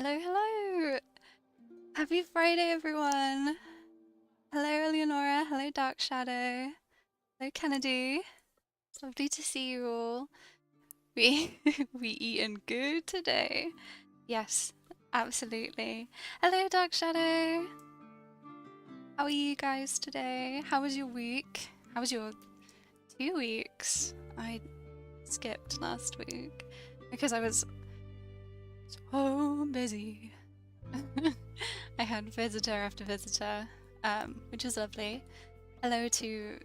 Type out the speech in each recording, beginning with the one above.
Hello, hello! Happy Friday, everyone! Hello, Eleonora. Hello, Dark Shadow. Hello, Kennedy. It's lovely to see you all. We we eating good today. Yes, absolutely. Hello, Dark Shadow. How are you guys today? How was your week? How was your 2 weeks? I skipped last week because I was so busy. I had visitor after visitor, which is lovely. Hello to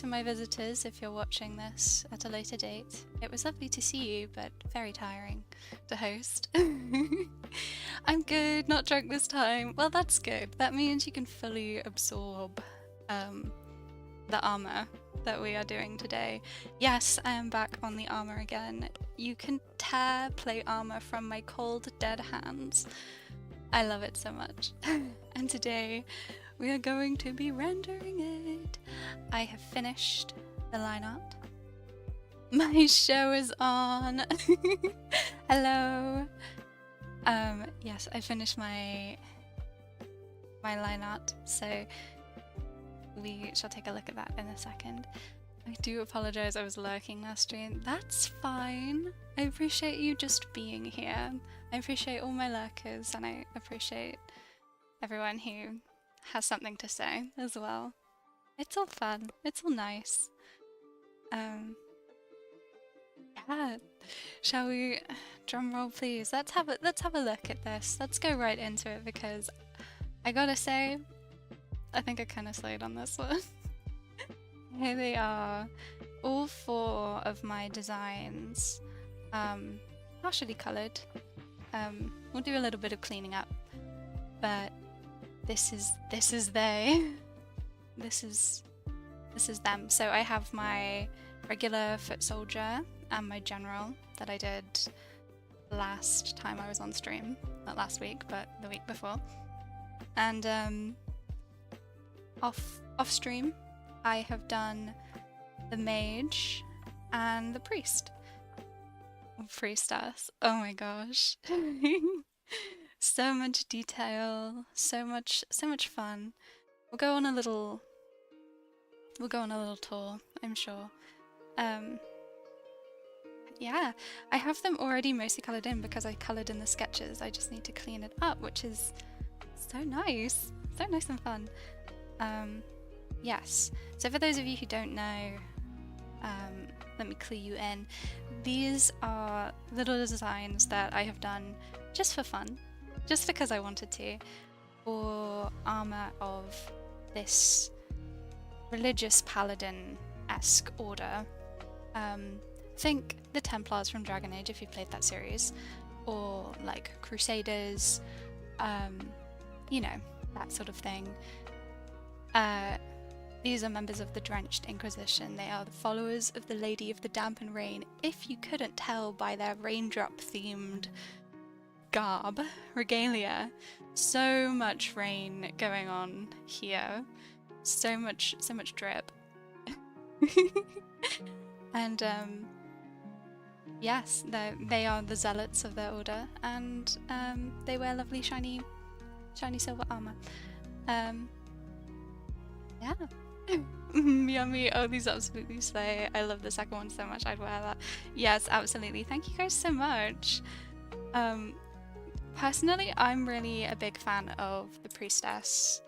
my visitors if you're watching this at a later date. It was lovely to see you, but very tiring to host. I'm good, not drunk this time. Well, that's good. That means you can fully absorb the armor that we are doing today. Yes, I am back on the armor again. You can tear plate armor from my cold, dead hands. I love it so much. And today we are going to be rendering it. I have finished the line art. My show is on. Hello. Yes, I finished my line art, so we shall take a look at that in a second. I do apologize, I was lurking last stream. That's fine. I appreciate you just being here. I appreciate all my lurkers, and I appreciate everyone who has something to say as well. It's all fun. It's all nice. Yeah. Shall we drum roll, please? Let's have a look at this. Let's go right into it because I gotta say, I think I kind of slayed on this one. Here they are, all 4 of my designs, partially coloured. We'll do a little bit of cleaning up, but this is they. This is them. So I have my regular foot soldier and my general that I did last time I was on stream. Not last week, but the week before. And off stream, I have done the mage and the priest. Priestess. Oh my gosh. So much detail, so much fun. We'll go on a little tour, I'm sure. Yeah, I have them already mostly coloured in because I coloured in the sketches. I just need to clean it up, which is so nice and fun. Yes, so for those of you who don't know, let me clue you in. These are little designs that I have done just for fun, just because I wanted to, for armor of this religious paladin-esque order. Think the Templars from Dragon Age if you played that series, or like Crusaders, you know, that sort of thing. These are members of the Drenched Inquisition. They are the followers of the Lady of the Damp and Rain, if you couldn't tell by their raindrop-themed garb, regalia. So much rain going on here. So much drip. And yes, they are the zealots of their order, and they wear lovely shiny silver armor. Yeah. Yummy. Oh, these absolutely slay. I love the second one so much. I'd wear that. Yes, absolutely. Thank you guys so much. Personally, I'm really a big fan of the priestess.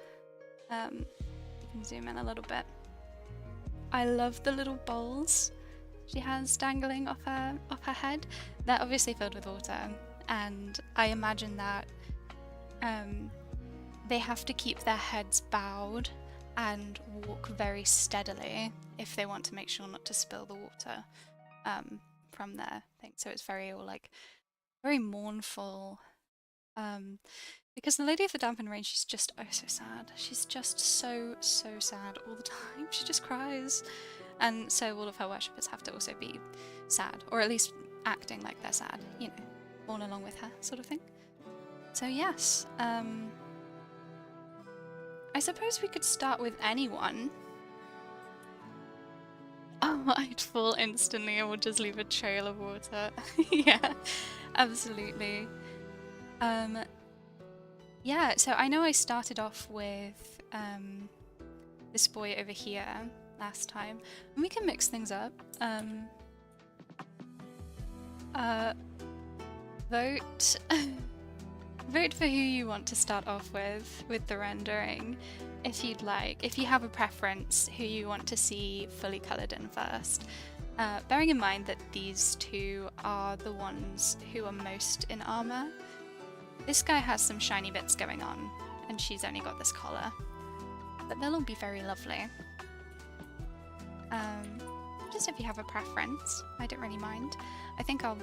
You can zoom in a little bit. I love the little bowls she has dangling off her head. They're obviously filled with water, and I imagine that they have to keep their heads bowed and walk very steadily if they want to make sure not to spill the water from their thing. So it's very mournful. Because the Lady of the Damp and Rain, she's just oh so sad. She's just so sad all the time. She just cries. And so all of her worshippers have to also be sad, or at least acting like they're sad, you know, born along with her sort of thing. So yes, I suppose we could start with anyone. Oh, I'd fall instantly and would just leave a trail of water. Yeah, absolutely. Yeah, so I know I started off with this boy over here last time, and we can mix things up. Vote vote for who you want to start off with the rendering, if you'd like. If you have a preference, who you want to see fully coloured in first. Bearing in mind that these two are the ones who are most in armour. This guy has some shiny bits going on, and she's only got this collar. But they'll all be very lovely. Just if you have a preference, I don't really mind. I think I'll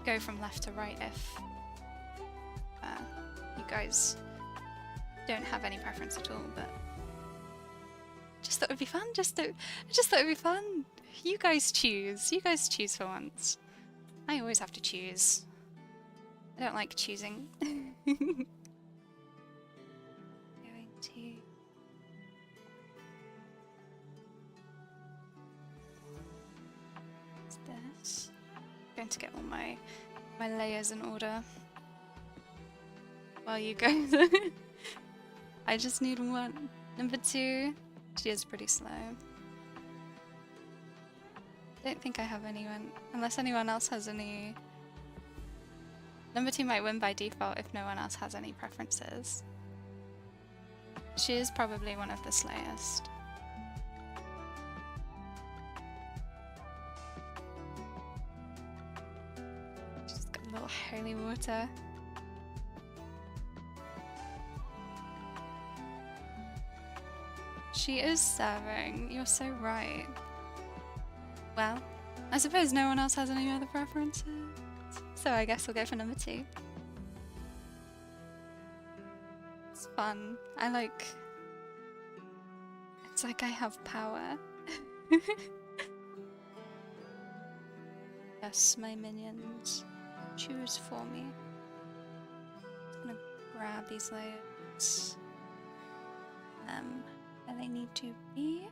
go from left to right if you guys don't have any preference at all, but just thought it would be fun. I just thought it would be fun. You guys choose. You guys choose for once. I always have to choose. I don't like choosing. Going to... What's this? Going to get all my layers in order. While you guys... I just need one. Number 2. She is pretty slow. Don't think I have anyone, unless anyone else has any... Number 2 might win by default if no one else has any preferences. She is probably one of the slayest. She's got a little holy water. She is serving, you're so right. Well, I suppose no one else has any other preferences. So I guess we'll go for number 2. It's fun. I like... It's like I have power. Yes, my minions. Choose for me. I'm gonna grab these layers. Where they need to be.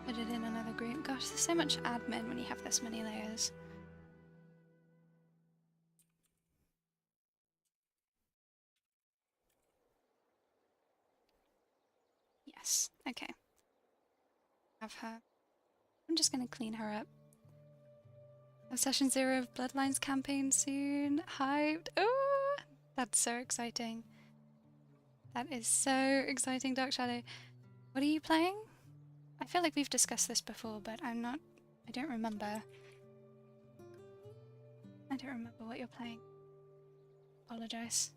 Put it in another group. Gosh, there's so much admin when you have this many layers. Yes, okay. Have her. I'm just gonna clean her up. Have session 0 of Bloodlines campaign soon. Hyped. Oh, that's so exciting. That is so exciting, Dark Shadow. What are you playing? I feel like we've discussed this before, but I don't remember. I don't remember what you're playing. Apologise.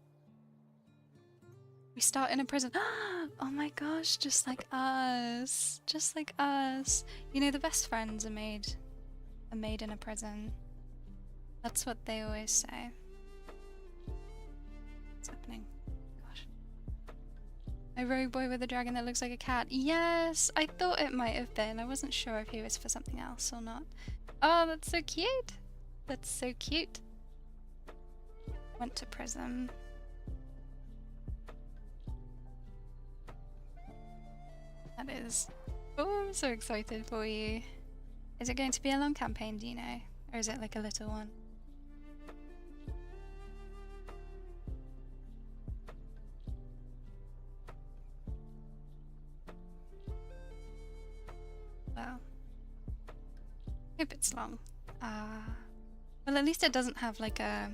We start in a prison. Oh my gosh, just like us. Just like us. You know, the best friends are made in a prison. That's what they always say. What's happening? Gosh. A rogue boy with a dragon that looks like a cat. Yes, I thought it might have been. I wasn't sure if he was for something else or not. Oh, that's so cute. That's so cute. Went to prison. That is... Oh, I'm so excited for you. Is it going to be a long campaign, do you know? Or is it like a little one? Well, hope it's long. Well, at least it doesn't have like a...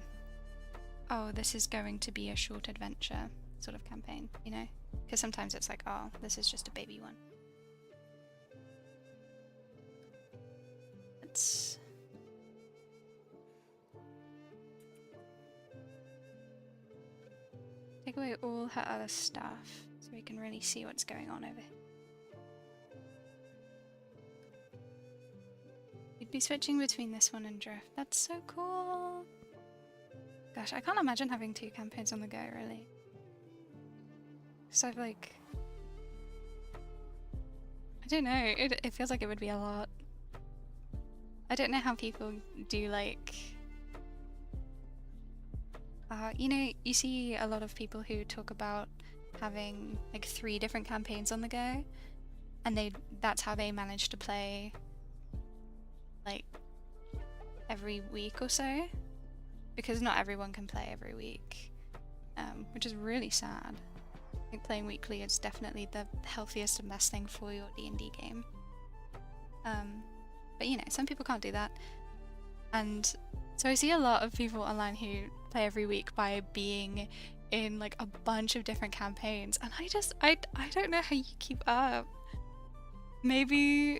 Oh, this is going to be a short adventure sort of campaign, you know? Because sometimes it's like, oh, this is just a baby one. Let's... take away all her other stuff so we can really see what's going on over here. You'd be switching between this one and Drift. That's so cool! Gosh, I can't imagine having 2 campaigns on the go, really. So I've like... I don't know, it feels like it would be a lot. I don't know how people do like... you know, you see a lot of people who talk about having like 3 different campaigns on the go, and that's how they manage to play like every week or so. because not everyone can play every week, which is really sad. I think playing weekly is definitely the healthiest and best thing for your D&D game. But you know, some people can't do that. And so I see a lot of people online who play every week by being in like a bunch of different campaigns, and I don't know how you keep up. Maybe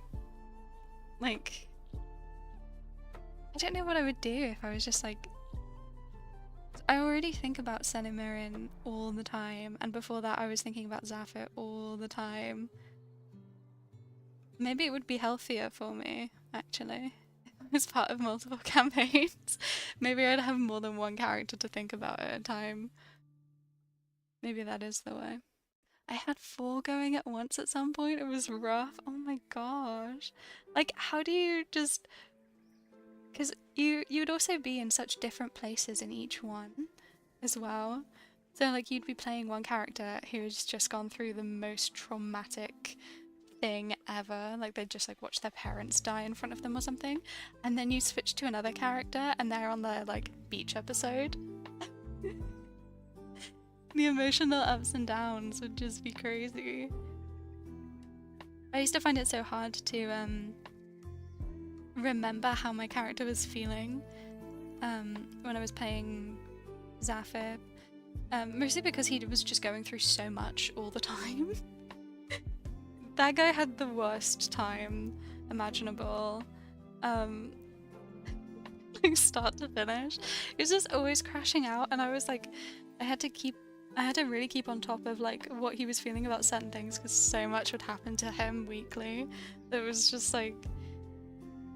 like I don't know what I would do if I was just like, I already think about Senimirin all the time, and before that I was thinking about Zafir all the time. Maybe it would be healthier for me, actually, as part of multiple campaigns. Maybe I'd have more than one character to think about at a time. Maybe that is the way. I had 4 going at once at some point. It was rough. Oh my gosh. Like, how do you just... Because you'd also be in such different places in each one as well. So like you'd be playing one character who's just gone through the most traumatic thing ever, like they'd just like watch their parents die in front of them or something, and then you switch to another character and they're on their like beach episode. The emotional ups and downs would just be crazy. I used to find it so hard to remember how my character was feeling when I was playing Zafir, mostly because he was just going through so much all the time. That guy had the worst time imaginable, like start to finish. He was just always crashing out, and I was like, I had to really keep on top of like what he was feeling about certain things, because so much would happen to him weekly. It was just like,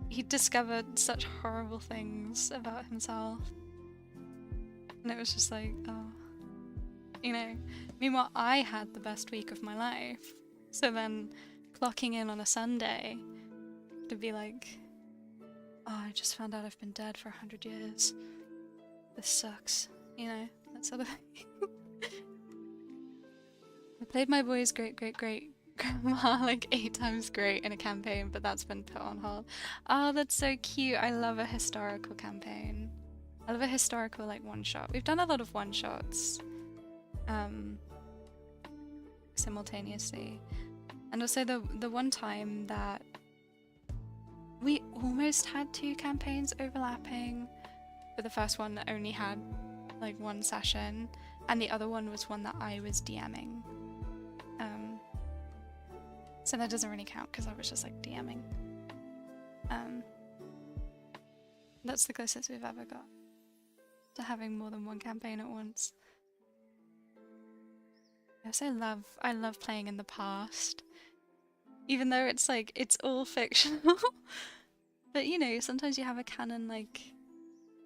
he discovered such horrible things about himself, and it was just like, oh, you know. Meanwhile, I had the best week of my life, so then clocking in on a Sunday to be like, oh, I just found out I've been dead for 100 years. This sucks, you know, that sort of thing. I played my boy's great-great-great-grandma like 8 times great in a campaign, but that's been put on hold. Oh, that's so cute. I love a historical campaign. I love a historical like one-shot. We've done a lot of one-shots simultaneously. And also the one time that we almost had 2 campaigns overlapping, but the first one only had like 1 session, and the other one was one that I was DMing. So that doesn't really count because I was just like DMing. That's the closest we've ever got to having more than 1 campaign at once. I love playing in the past, even though it's like, it's all fictional. But you know, sometimes you have a canon like,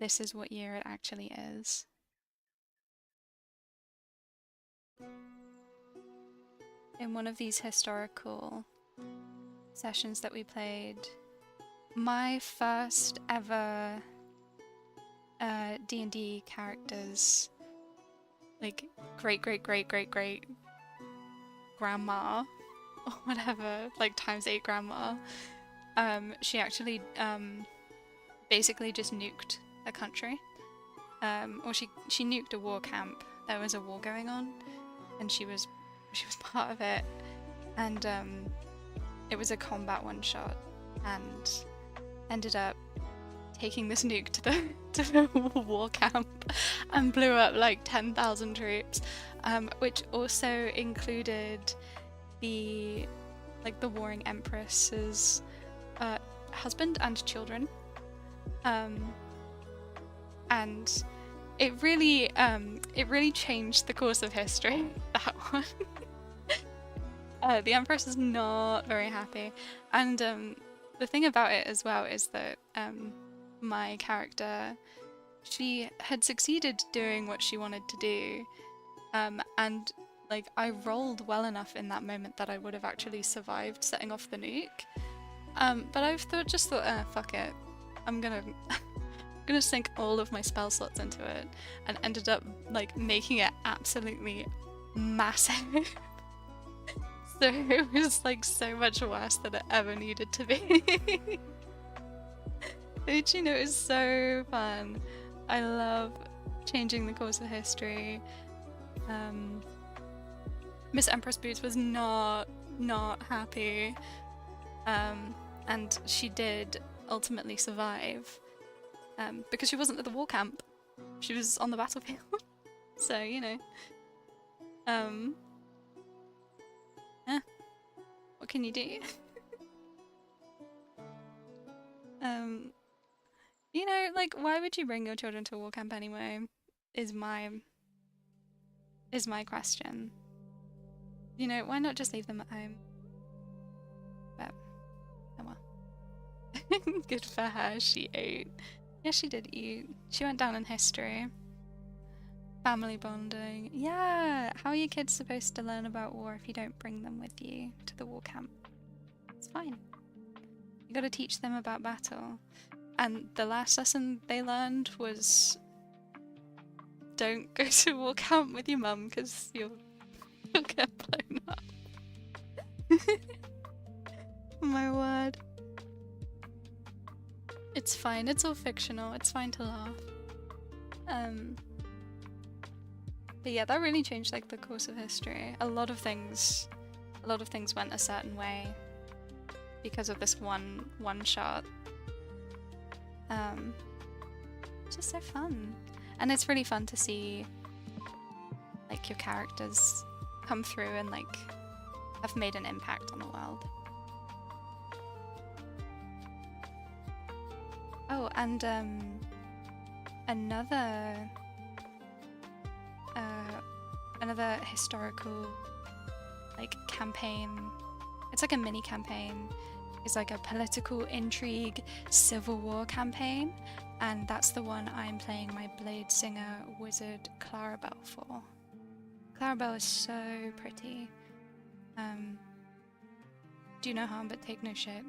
this is what year it actually is. In one of these historical sessions that we played, my first ever D&D characters, like great grandma or whatever, like ×8 grandma, she actually basically just nuked a country, or she nuked a war camp. There was a war going on, and she was part of it, and it was a combat one-shot, and ended up taking this nuke to the war camp and blew up like 10,000 troops, which also included the warring empress's husband and children, and it really changed the course of history, that one. The Empress is not very happy, and the thing about it as well is that my character, she had succeeded doing what she wanted to do, and like I rolled well enough in that moment that I would have actually survived setting off the nuke, but I just thought, fuck it, I'm gonna sink all of my spell slots into it, and ended up like making it absolutely massive. So it was like so much worse than it ever needed to be. Which, you know, is so fun. I love changing the course of history. Miss Empress Boots was not happy, and she did ultimately survive, because she wasn't at the war camp. She was on the battlefield. So, you know. What can you do? You know, like, why would you bring your children to a war camp anyway? Is my question. You know, why not just leave them at home? But, oh well. Good for her, she ate. Yeah, she did eat. She went down in history. Family bonding. Yeah, how are your kids supposed to learn about war if you don't bring them with you to the war camp? It's fine. You gotta teach them about battle. And the last lesson they learned was don't go to war camp with your mum because you'll get blown up. My word. It's fine, it's all fictional, it's fine to laugh. But yeah, that really changed like the course of history. A lot of things went a certain way because of this one shot. It's just so fun. And it's really fun to see like your characters come through and like have made an impact on the world. Oh, and another historical like campaign. It's like a mini campaign. It's like a political intrigue civil war campaign, and that's the one I'm playing my Blade Singer wizard Clarabelle for. Clarabelle is so pretty. Do no harm but take no shit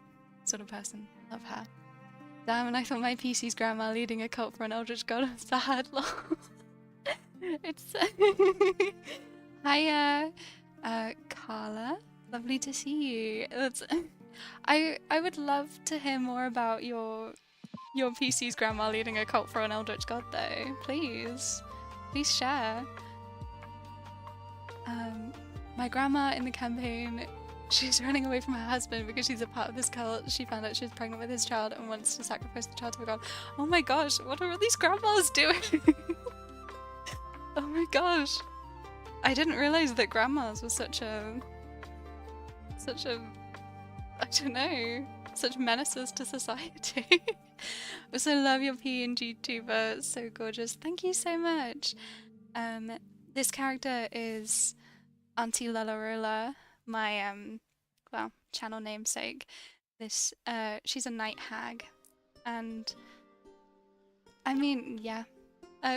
sort of person. Love her. Damn, and I thought my PC's grandma leading a cult for an eldritch god was bad. It's Hiya, Carla. Lovely to see you. I would love to hear more about your PC's grandma leading a cult for an eldritch god though. Please share. My grandma in the campaign, she's running away from her husband because she's a part of this cult. She found out she was pregnant with his child and wants to sacrifice the child to a god. Oh my gosh, what are all these grandmas doing? Oh my gosh. I didn't realize that grandmas were such a I don't know, such menaces to society. Also love your PNG tuber, it's so gorgeous. Thank you so much. This character is Auntie Lalarola, my well, channel namesake. This she's a night hag, and I mean, yeah.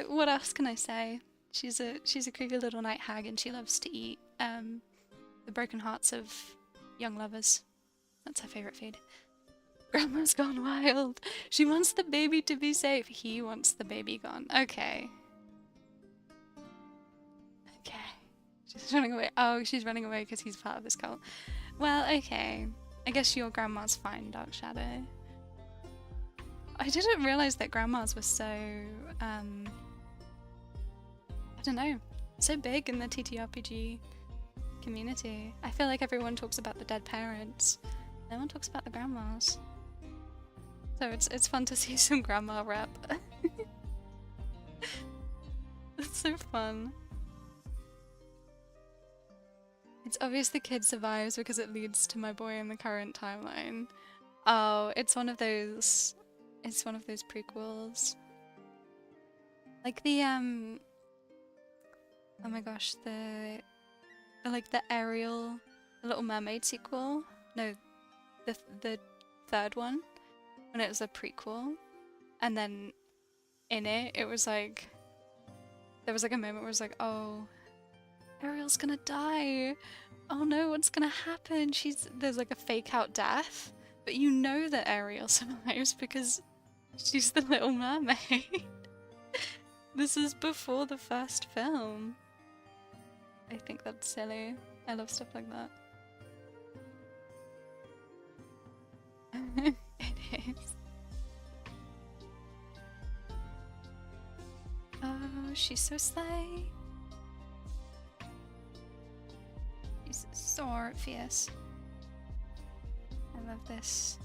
What else can I say? She's a creepy little night hag, and she loves to eat the broken hearts of young lovers. That's her favourite food. Grandma's gone wild. She wants the baby to be safe. He wants the baby gone. Okay. She's running away. Oh, she's running away because he's part of this cult. Well, okay. I guess your grandma's fine, Dark Shadow. I didn't realise that grandmas were so, I don't know, so big in the TTRPG community. I feel like everyone talks about the dead parents. No one talks about the grandmas. So it's fun to see some grandma rep. It's so fun. It's obvious the kid survives because it leads to my boy in the current timeline. Oh, it's one of those prequels. Like the oh my gosh, the Ariel, the Little Mermaid sequel. No, the third one, when it was a prequel, and then in it was like there was like a moment where it was like, oh, Ariel's gonna die. Oh no, what's gonna happen? There's like a fake out death, but you know that Ariel survives because she's the Little Mermaid. This is before the first film. I think that's silly. I love stuff like that. It is. she's so slay. She's so fierce. I love this.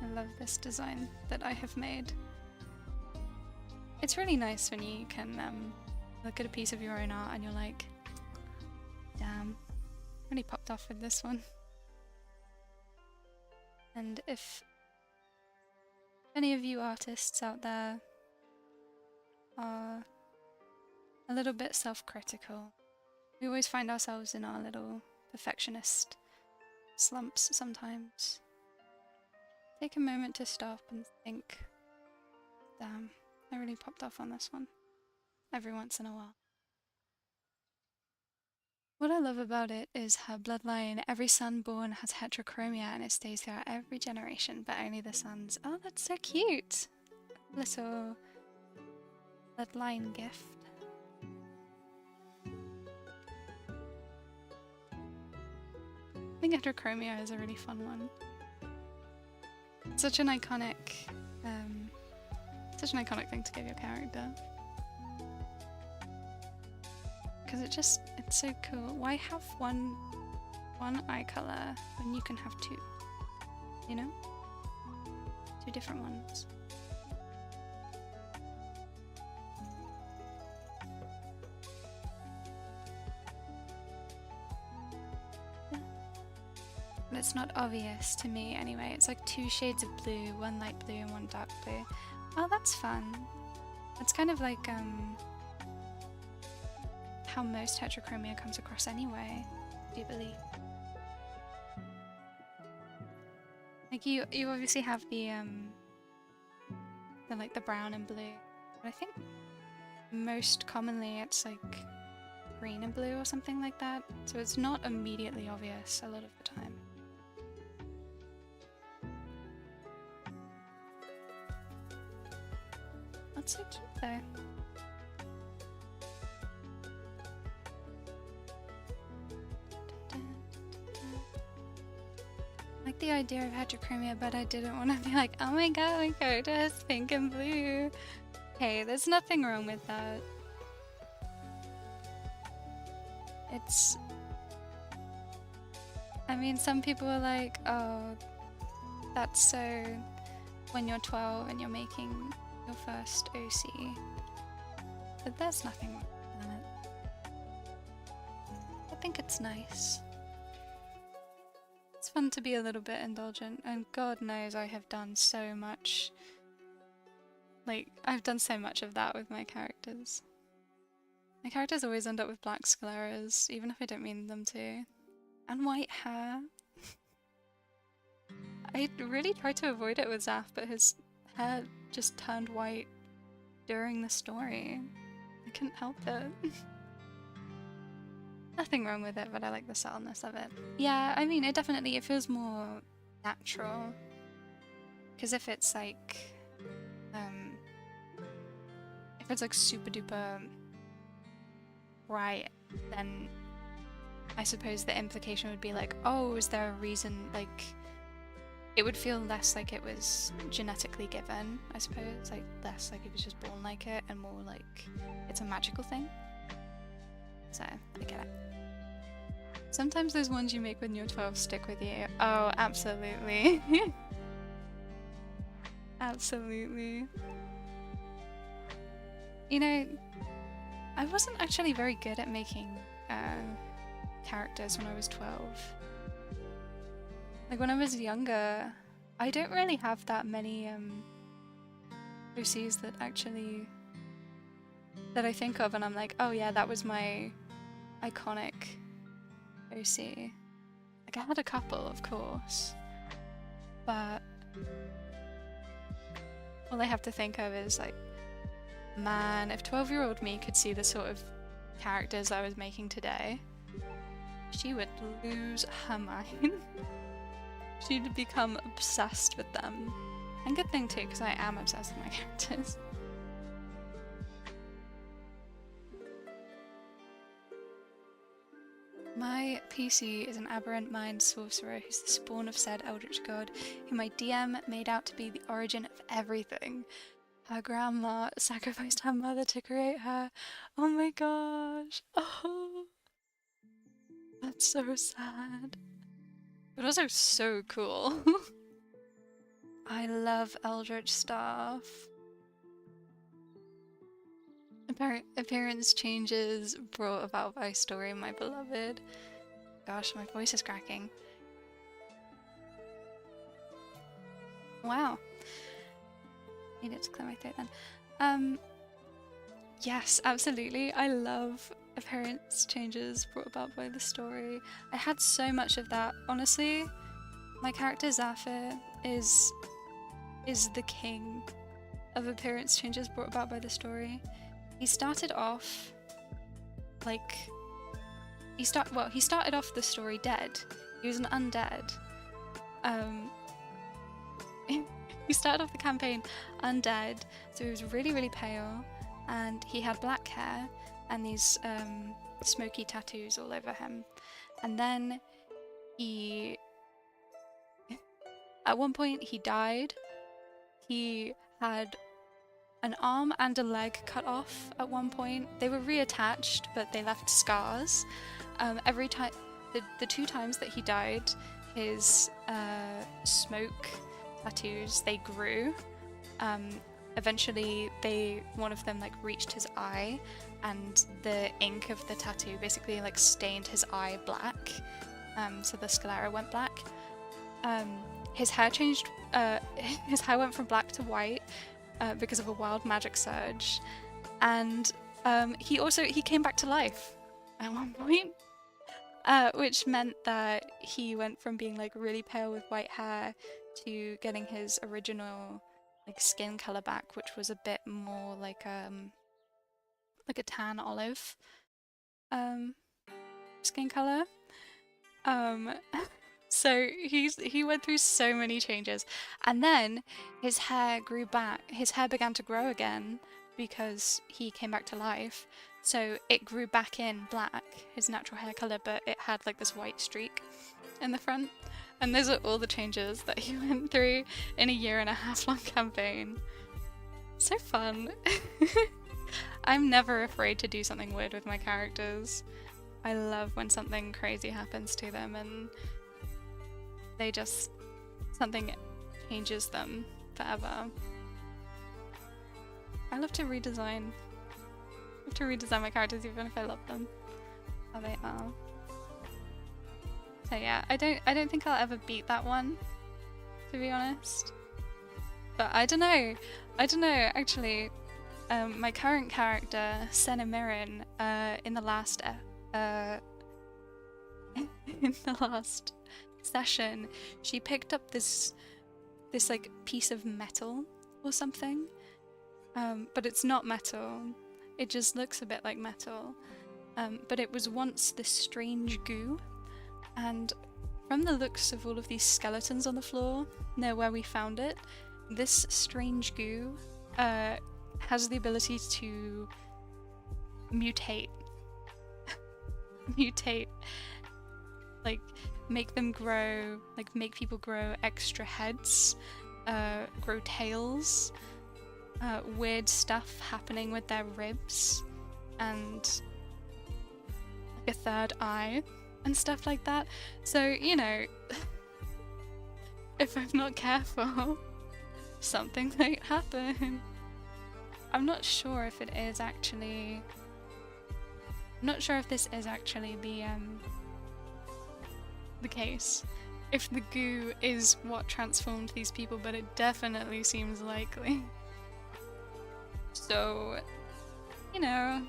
I love this design that I have made. It's really nice when you can look at a piece of your own art and you're like, damn, really popped off with this one. And if any of you artists out there are a little bit self-critical, we always find ourselves in our little perfectionist slumps sometimes. Take a moment to stop and think, damn, I really popped off on this one. Every once in a while. What I love about it is her bloodline. Every son born has heterochromia and it stays throughout every generation, but only the sons. Oh, that's so cute! Little bloodline gift. I think heterochromia is a really fun one. It's such an iconic thing to give your character. Because it's so cool. Why have one eye color when you can have two? You know? Two different ones. But it's not obvious to me anyway. It's like 2 shades of blue, one light blue and one dark blue. Oh, that's fun. It's kind of like how most heterochromia comes across anyway, do you believe? Like you obviously have the like the brown and blue, but I think most commonly it's like green and blue or something like that, so it's not immediately obvious a lot of the time. That's so cute though. I like the idea of heterochromia, but I didn't want to be like, oh my god, my character has pink and blue. Hey, there's nothing wrong with that. It's... I mean, some people are like, oh, that's so... when you're 12 and you're making your first OC. But there's nothing wrong with that. I think it's nice. It's fun to be a little bit indulgent, and God knows I have done so much. Like, I've done so much of that with my characters. My characters always end up with black scleras, even if I don't mean them to. And white hair. I really tried to avoid it with Zaf, but his hair just turned white during the story. I couldn't help it. Nothing wrong with it, but I like the subtleness of it. Yeah, I mean, it feels more natural. Because if it's like, super duper bright, then I suppose the implication would be like, oh, is there a reason, like, it would feel less like it was genetically given, I suppose, like, less like it was just born like it, and more like it's a magical thing. So, I get it. Sometimes those ones you make when you're 12 stick with you. Oh, absolutely. Absolutely. You know, I wasn't actually very good at making characters when I was 12. Like, when I was younger, I don't really have that many OCs that actually... that I think of and I'm like, oh yeah, that was my iconic OC. Like, I had a couple, of course, but all I have to think of is like, man, if 12-year-old me could see the sort of characters I was making today, she would lose her mind. She'd become obsessed with them. And good thing too, because I am obsessed with my characters. My PC is an aberrant mind sorcerer who's the spawn of said eldritch god, who my DM made out to be the origin of everything. her grandma sacrificed her mother to create her. Oh my gosh. Oh, that's so sad. But also so cool. I love Eldritch Staff. Appearance changes brought about by story, my beloved. Gosh, my voice is cracking. Wow. Needed to clear my throat then. Yes, absolutely. I love appearance changes brought about by the story. I had so much of that. Honestly, my character Zafir is the king of appearance changes brought about by the story. He started off like he started off the story dead. He was an undead. He started off the campaign undead, so he was really, really pale, and he had black hair and these smoky tattoos all over him. And then he, at one point, he died. He had an arm and a leg cut off at one point. They were reattached, but they left scars. Every time, the 2 times that he died, his smoke tattoos, they grew. Eventually one of them like reached his eye, and the ink of the tattoo basically like stained his eye black, so the sclera went black. His hair changed, his hair went from black to white because of a wild magic surge, and he came back to life at one point, which meant that he went from being like really pale with white hair to getting his original like skin color back, which was a bit more like a tan olive skin color. So he went through so many changes, and then his hair grew back. His hair began to grow again because he came back to life. So it grew back in black, his natural hair color, but it had like this white streak in the front. And those are all the changes that he went through in a 1.5 year long campaign. So fun. I'm never afraid to do something weird with my characters. I love when something crazy happens to them and something changes them forever. I love to redesign my characters even if I love them how they are. So yeah, I don't think I'll ever beat that one, to be honest. But I don't know actually. My current character, Senna Mirren, in the last session, she picked up this like piece of metal or something, but it's not metal. It just looks a bit like metal, but it was once this strange goo, and from the looks of all of these skeletons on the floor near where we found it, this strange goo has the ability to mutate, like make them grow, like make people grow extra heads, grow tails, weird stuff happening with their ribs, and like a third eye and stuff like that. So, you know, if I'm not careful, something might happen. I'm not sure if it is actually... I'm not sure if this is actually the case. If the goo is what transformed these people, but it definitely seems likely. So, you know,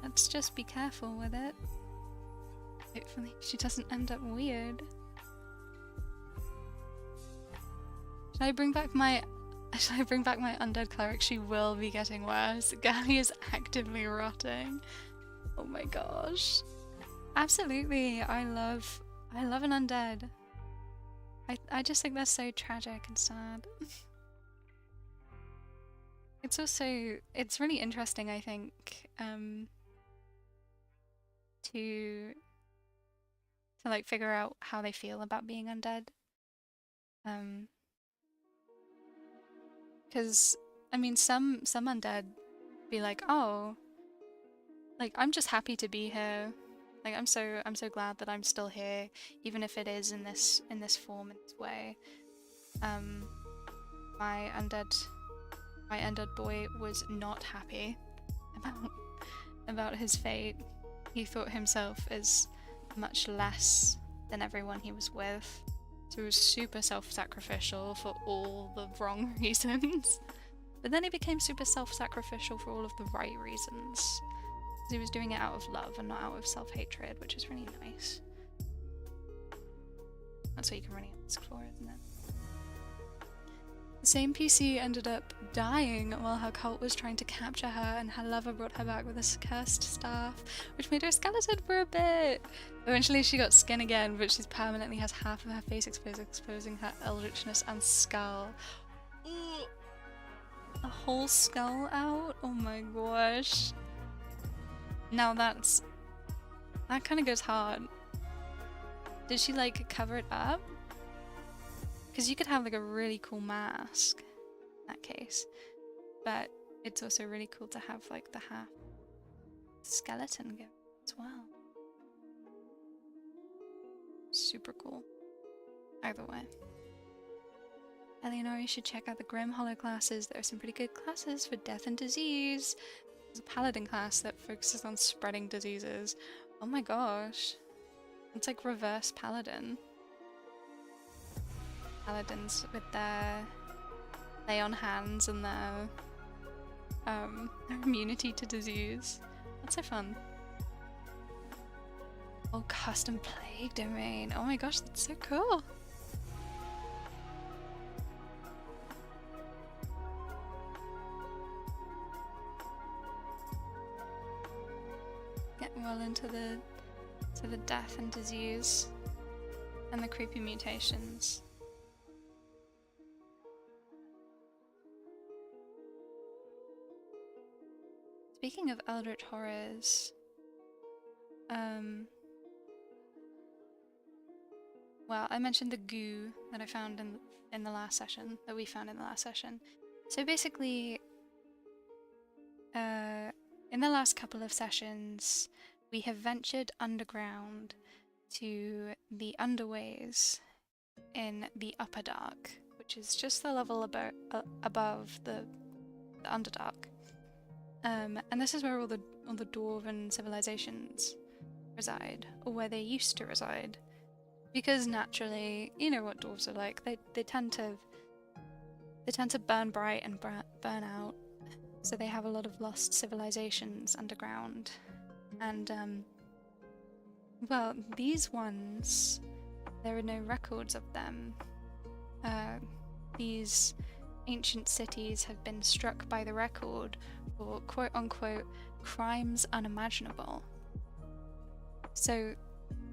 let's just be careful with it. Hopefully she doesn't end up weird. Should I bring back my undead cleric? She will be getting worse. Gally is actively rotting. Oh my gosh. Absolutely, I love an undead. I just think they're so tragic and sad. It's really interesting, I think, to like figure out how they feel about being undead. Because I mean, some undead be like, oh, like I'm just happy to be here. Like I'm so glad that I'm still here, even if it is in this form, in this way. My undead boy was not happy about his fate. He thought himself as much less than everyone he was with. So he was super self-sacrificial for all the wrong reasons. But then he became super self-sacrificial for all of the right reasons. He was doing it out of love and not out of self-hatred, which is really nice. That's what you can really explore, isn't it? The same PC ended up dying while her cult was trying to capture her, and her lover brought her back with a cursed staff, which made her a skeleton for a bit. Eventually she got skin again, but she permanently has half of her face exposed, exposing her eldritchness and skull. Ooh. A whole skull out? Oh my gosh. Now that kind of goes hard. Did she like cover it up? Because you could have like a really cool mask in that case, but it's also really cool to have like the half skeleton given as well. Super cool. Either way. Eleanor, you should check out the Grim Hollow classes. There are some pretty good classes for death and disease. There's a paladin class that focuses on spreading diseases. Oh my gosh. It's like reverse paladin. Paladins with their lay on hands and their immunity to disease. That's so fun. Oh, custom plague domain. Oh my gosh, that's so cool. Getting well into the death and disease and the creepy mutations. Speaking of eldritch horrors, well, I mentioned the goo that I found in the last session, that we found in the last session. So basically, in the last couple of sessions, we have ventured underground to the underways in the Upper Dark, which is just the level above the Underdark. And this is where all the dwarven civilizations reside, or where they used to reside, because naturally, you know what dwarves are like. They tend to burn bright and burn out, so they have a lot of lost civilizations underground. And well, these ones, there are no records of them. These ancient cities have been struck by the record for quote-unquote crimes unimaginable. So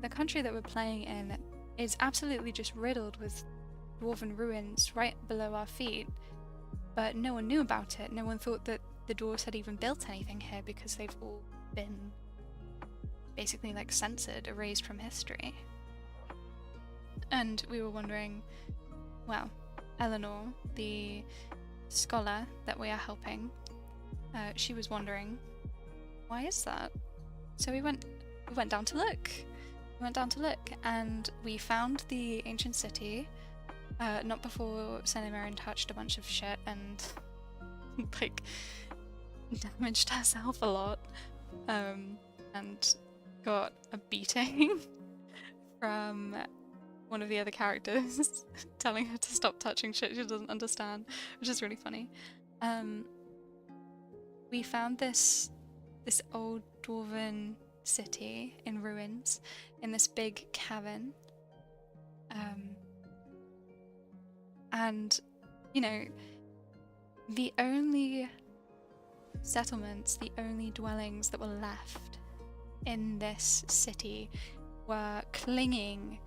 the country that we're playing in is absolutely just riddled with dwarven ruins right below our feet, but no one knew about it. No one thought that the dwarves had even built anything here because they've all been basically like censored, erased from history. And we were wondering, well, Eleanor, the scholar that we are helping, she was wondering, why is that? So we went down to look. We went down to look, and we found the ancient city. Not before Cinnamon touched a bunch of shit and like damaged herself a lot, and got a beating from one of the other characters telling her to stop touching shit she doesn't understand, which is really funny. We found this old dwarven city in ruins in this big cavern, and you know, the only settlements, the only dwellings that were left in this city were clinging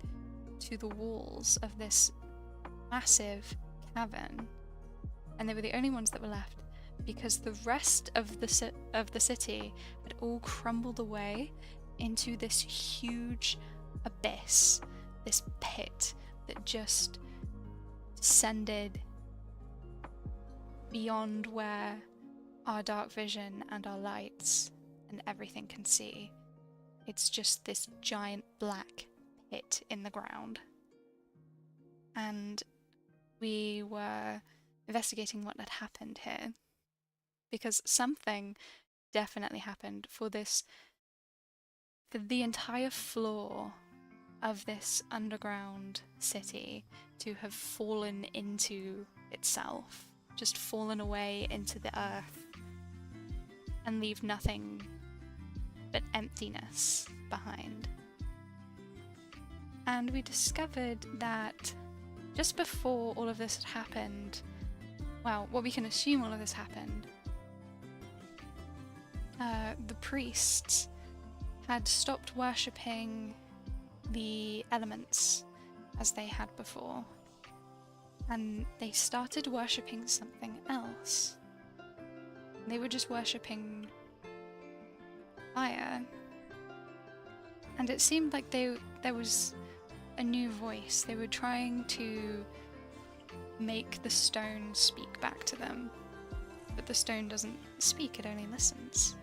to the walls of this massive cavern, and they were the only ones that were left because the rest of the city had all crumbled away into this huge abyss, this pit that just descended beyond where our dark vision and our lights and everything can see. It's just this giant black pit in the ground. And we were investigating what had happened here, because something definitely happened for the entire floor of this underground city to have fallen into itself, just fallen away into the earth and leave nothing but emptiness behind. And we discovered that just before all of this had happened, well, what we can assume all of this happened, the priests had stopped worshipping the elements as they had before, and they started worshipping something else. They were just worshipping fire, and it seemed like there was a new voice. They were trying to make the stone speak back to them, but the stone doesn't speak, it only listens.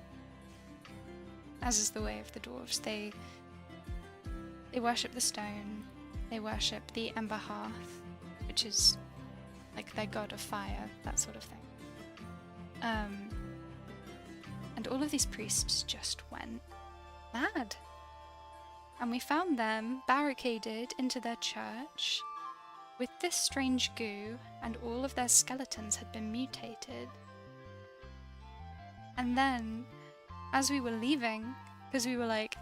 As is the way of the dwarves. They worship the stone, they worship the Ember Hearth, which is like their god of fire, that sort of thing. And all of these priests just went mad. And we found them barricaded into their church with this strange goo, and all of their skeletons had been mutated. And then, as we were leaving, because we were like,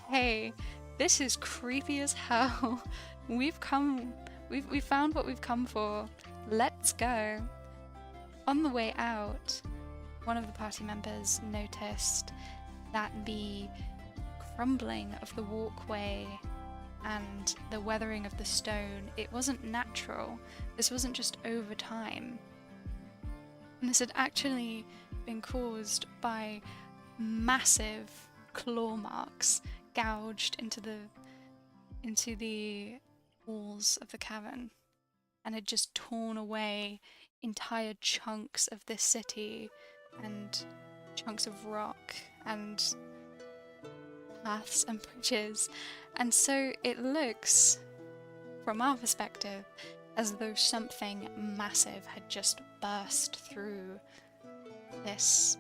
hey, this is creepy as hell. We found what we've come for. Let's go. On the way out, one of the party members noticed that the crumbling of the walkway and the weathering of the stone, it wasn't natural. This wasn't just over time. And this had actually been caused by massive claw marks gouged into the walls of the cavern, and had just torn away entire chunks of this city and chunks of rock and paths and bridges. And so it looks, from our perspective, as though something massive had just burst through this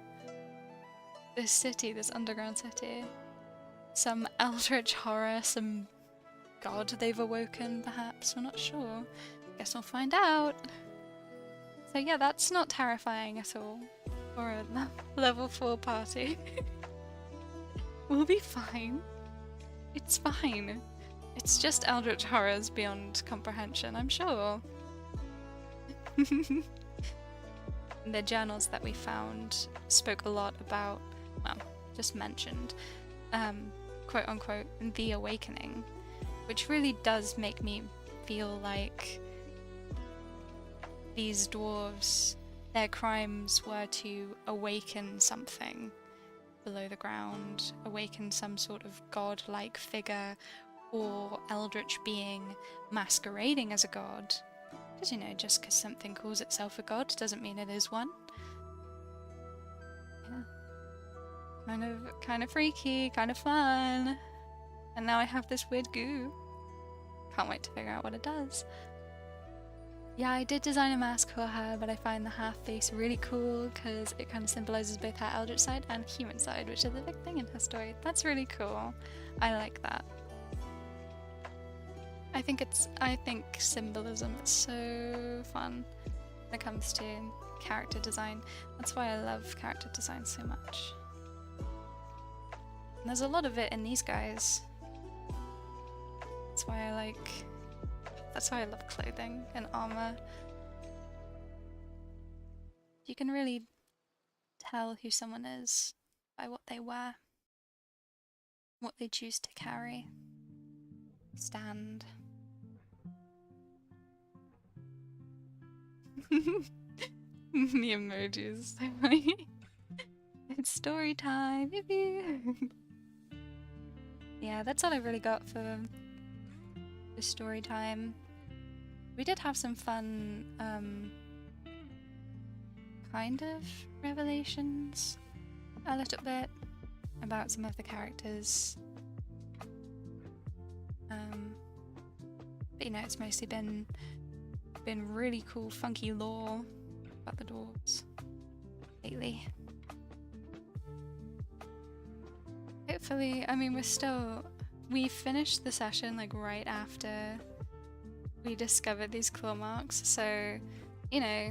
city, this underground city. Some eldritch horror, some god they've awoken, perhaps. We're not sure. Guess we'll find out. So yeah, that's not terrifying at all for a level 4 party. We'll be fine. It's fine. It's just eldritch horrors beyond comprehension, I'm sure. The journals that we found spoke a lot about, well, just mentioned, quote unquote, the awakening, which really does make me feel like these dwarves, their crimes were to awaken something below the ground, awaken some sort of god-like figure or eldritch being masquerading as a god. Because, you know, just because something calls itself a god doesn't mean it is one. Yeah. Kind of freaky, kind of fun. And now I have this weird goo. Can't wait to figure out what it does. Yeah, I did design a mask for her, but I find the half face really cool because it kind of symbolizes both her eldritch side and human side, which is a big thing in her story. That's really cool. I like that. I think symbolism is so fun when it comes to character design. That's why I love character design so much. And there's a lot of it in these guys. That's why I love clothing and armor. You can really tell who someone is by what they wear, what they choose to carry, stand. The emojis, so funny. It's story time. Yeah, that's all I really got for the story time. We did have some fun kind of revelations a little bit about some of the characters. But you know, it's mostly been really cool, funky lore about the dwarves lately. Hopefully, I mean, we finished the session like right after we discovered these claw marks, so, you know,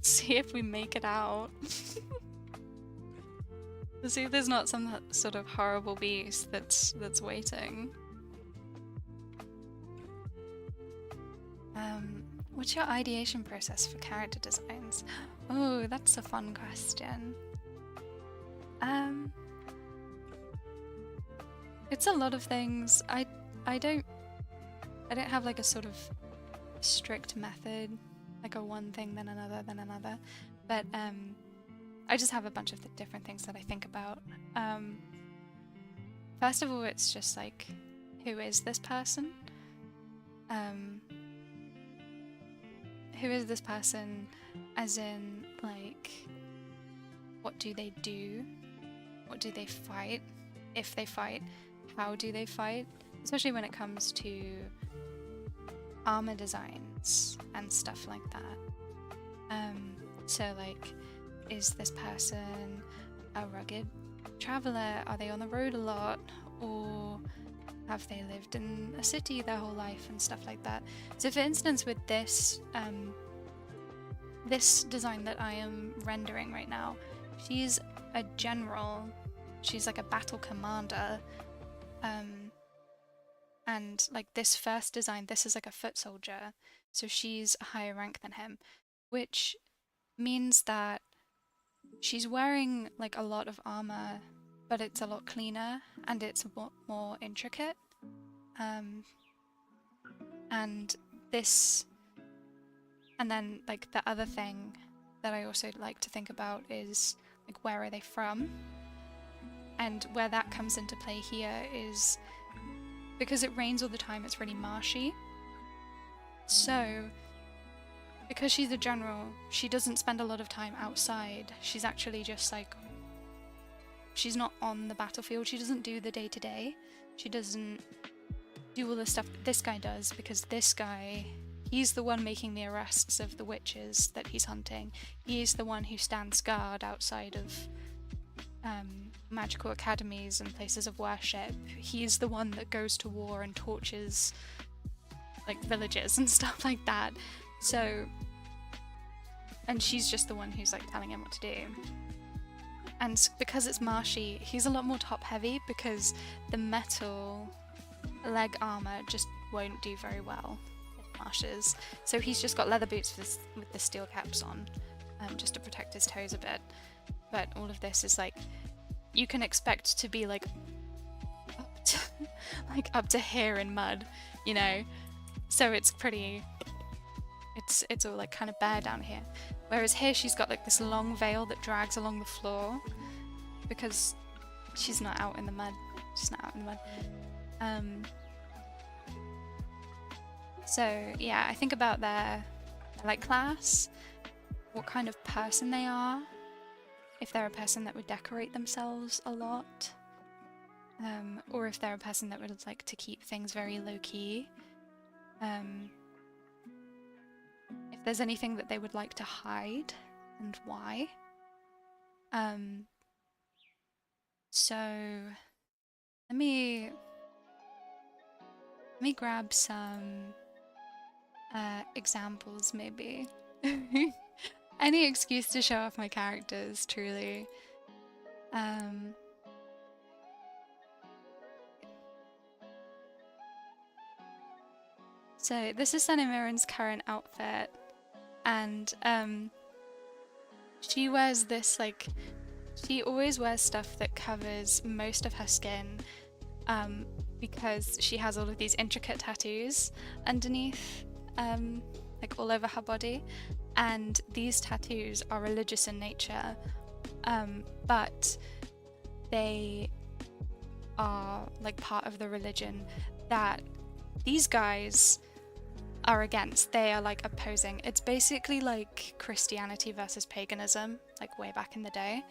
see if we make it out. Let's see if there's not some sort of horrible beast that's waiting. What's your ideation process for character designs? Oh, that's a fun question. It's a lot of things. I don't have like a sort of strict method, like a one thing then another, but I just have a bunch of different things that I think about. First of all, it's just like, who is this person? Who is this person as in, like, what do they do? What do they fight? If they fight, how do they fight? Especially when it comes to armor designs and stuff like that. So like, is this person a rugged traveler? Are they on the road a lot? Or have they lived in a city their whole life and stuff like that? So for instance, with this this design that I am rendering right now, she's a general, she's like a battle commander, and like this first design, this is like a foot soldier, so she's a higher rank than him, which means that she's wearing like a lot of armor, but it's a lot cleaner and it's a lot more intricate. And then like the other thing that I also like to think about is like, where are they from? And where that comes into play here is because it rains all the time, it's really marshy. So because she's a general, she doesn't spend a lot of time outside. She's actually just like, she's not on the battlefield. She doesn't do the day-to-day. She doesn't do all the stuff that this guy does, because this guy, he's the one making the arrests of the witches that he's hunting. He's the one who stands guard outside of magical academies and places of worship. He's the one that goes to war and tortures like villages and stuff like that. So, and she's just the one who's like telling him what to do. And because it's marshy, he's a lot more top heavy because the metal leg armor just won't do very well in marshes. So he's just got leather boots with the steel caps on, just to protect his toes a bit. But all of this is like, you can expect to be like up to here in mud, you know? So it's pretty, it's all like kind of bare down here. Whereas here she's got like this long veil that drags along the floor because she's not out in the mud. She's not out in the mud. So yeah, I think about their like class, what kind of person they are, if they're a person that would decorate themselves a lot, or if they're a person that would like to keep things very low-key. If there's anything that they would like to hide and why. So let me grab some examples maybe. Any excuse to show off my characters, truly. So this is Senemiren's current outfit, and she wears this like, she always wears stuff that covers most of her skin, because she has all of these intricate tattoos underneath, like all over her body, and these tattoos are religious in nature, but they are like part of the religion that these guys are against. They are like opposing. It's basically like Christianity versus paganism, like way back in the day.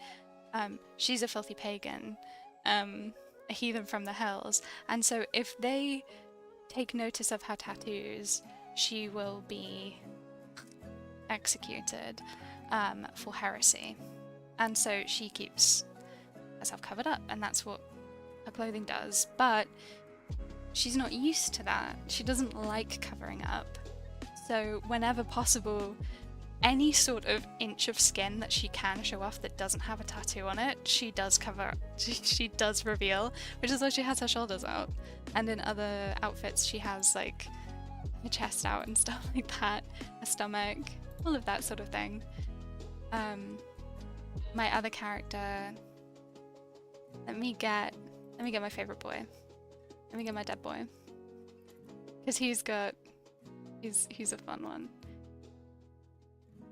She's a filthy pagan, a heathen from the hills, and so if they take notice of her tattoos, she will be executed for heresy. And so she keeps herself covered up, and that's what her clothing does. But she's not used to that. She doesn't like covering up. So whenever possible, any sort of inch of skin that she can show off that doesn't have a tattoo on it, she does cover. She does reveal, which is why she has her shoulders out. And in other outfits, she has like her chest out and stuff like that, her stomach, all of that sort of thing. My other character. Let me get my favorite boy. Let me get my dead boy, because he's a fun one.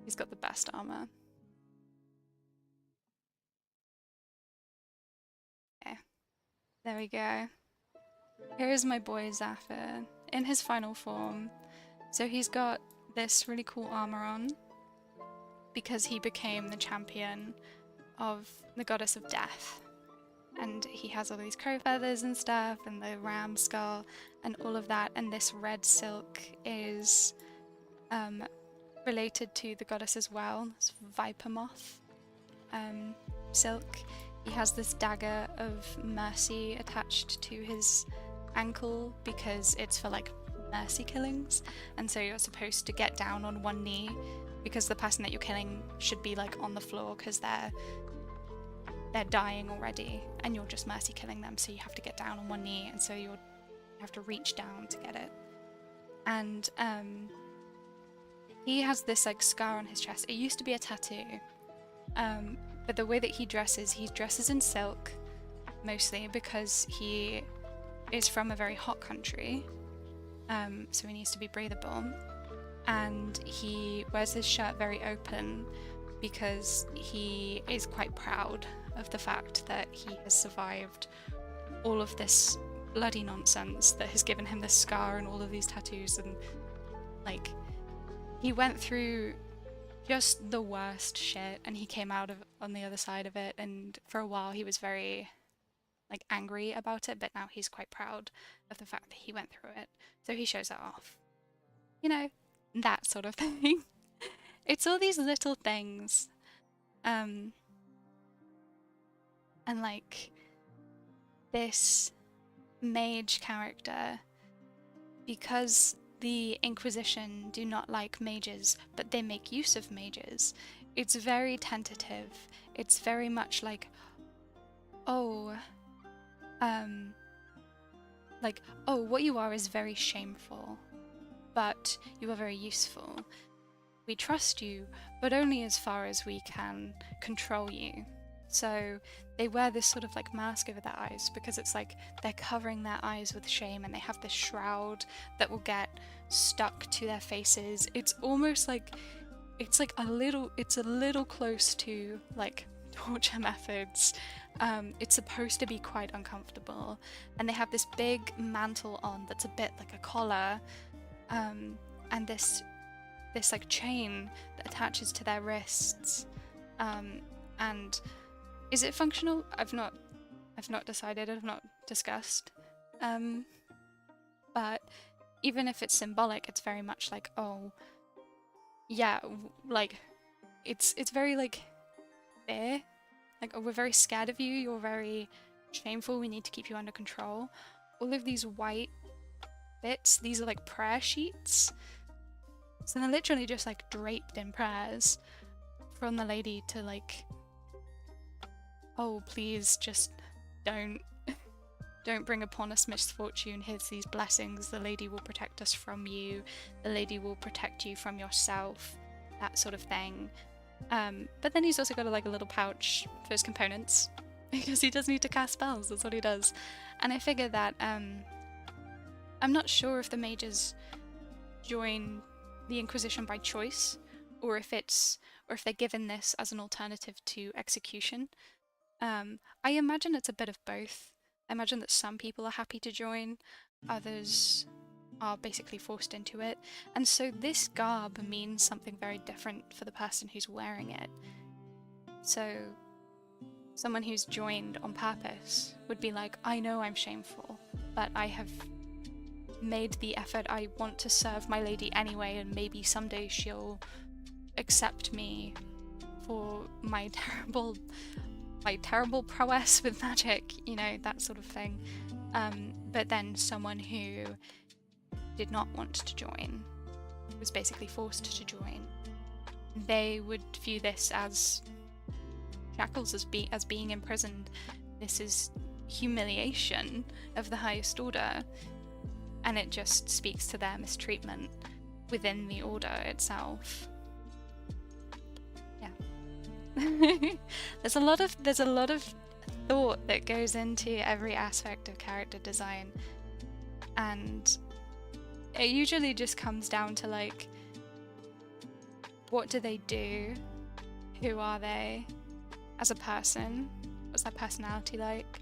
He's got the best armor. Okay, there we go. Here is my boy Zafir in his final form. So he's got this really cool armor on because he became the champion of the goddess of death. And he has all these crow feathers and stuff, and the ram skull, and all of that. And this red silk is related to the goddess as well. It's viper moth silk. He has this dagger of mercy attached to his ankle because it's for like mercy killings. And so you're supposed to get down on one knee because the person that you're killing should be like on the floor because they're dying already, and you're just mercy killing them, so you have to get down on one knee, and so you have to reach down to get it. And he has this like scar on his chest. It used to be a tattoo, but the way that he dresses in silk, mostly because he is from a very hot country, so he needs to be breathable, and he wears his shirt very open because he is quite proud of the fact that he has survived all of this bloody nonsense that has given him this scar and all of these tattoos, and like he went through just the worst shit and he came out of on the other side of it, and for a while he was very like angry about it, but now he's quite proud of the fact that he went through it, so he shows that off, you know, that sort of thing. It's all these little things. And like this mage character, because the Inquisition do not like mages, but they make use of mages, it's very tentative. It's very much like, oh, what you are is very shameful, but you are very useful. We trust you, but only as far as we can control you. So they wear this sort of like mask over their eyes because it's like they're covering their eyes with shame, and they have this shroud that will get stuck to their faces. It's almost like it's a little close to like torture methods. It's supposed to be quite uncomfortable, and they have this big mantle on that's a bit like a collar, and this like chain that attaches to their wrists, and is it functional? I've not decided. I've not discussed. But even if it's symbolic, it's very much like, oh, yeah, like it's very like fear. Like, oh, we're very scared of you. You're very shameful. We need to keep you under control. All of these white bits, these are like prayer sheets. So they're literally just like draped in prayers from the lady to like, oh, please just don't bring upon us misfortune. Here's these blessings. The lady will protect us from you. The lady will protect you from yourself. That sort of thing. But then he's also got a little pouch for his components because he does need to cast spells. That's what he does. And I figure that I'm not sure if the mages join the Inquisition by choice, or if they're given this as an alternative to execution. I imagine it's a bit of both. I imagine that some people are happy to join, others are basically forced into it. And so this garb means something very different for the person who's wearing it. So someone who's joined on purpose would be like, I know I'm shameful, but I have made the effort. I want to serve my lady anyway, and maybe someday she'll accept me for my terrible prowess with magic, you know, that sort of thing. But then someone who did not want to join, was basically forced to join, they would view this as shackles, as being imprisoned. This is humiliation of the highest order, and it just speaks to their mistreatment within the order itself. Yeah. There's a lot of thought that goes into every aspect of character design, and it usually just comes down to like, what do they do? Who are they as a person? What's their personality like?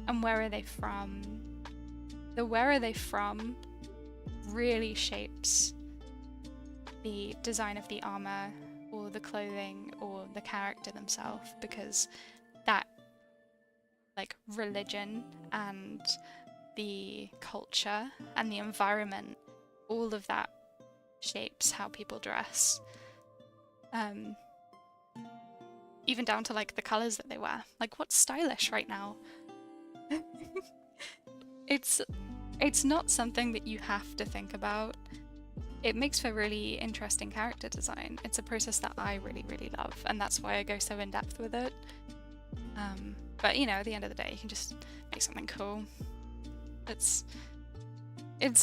And where are they from? The where are they from really shapes the design of the armor or the clothing or the character themselves, because that, like, religion and the culture and the environment, all of that shapes how people dress. Even down to like the colors that they wear. Like, what's stylish right now? It's not something that you have to think about. It makes for really interesting character design. It's a process that I really, really love, and that's why I go so in depth with it. But you know, at the end of the day, you can just make something cool. It's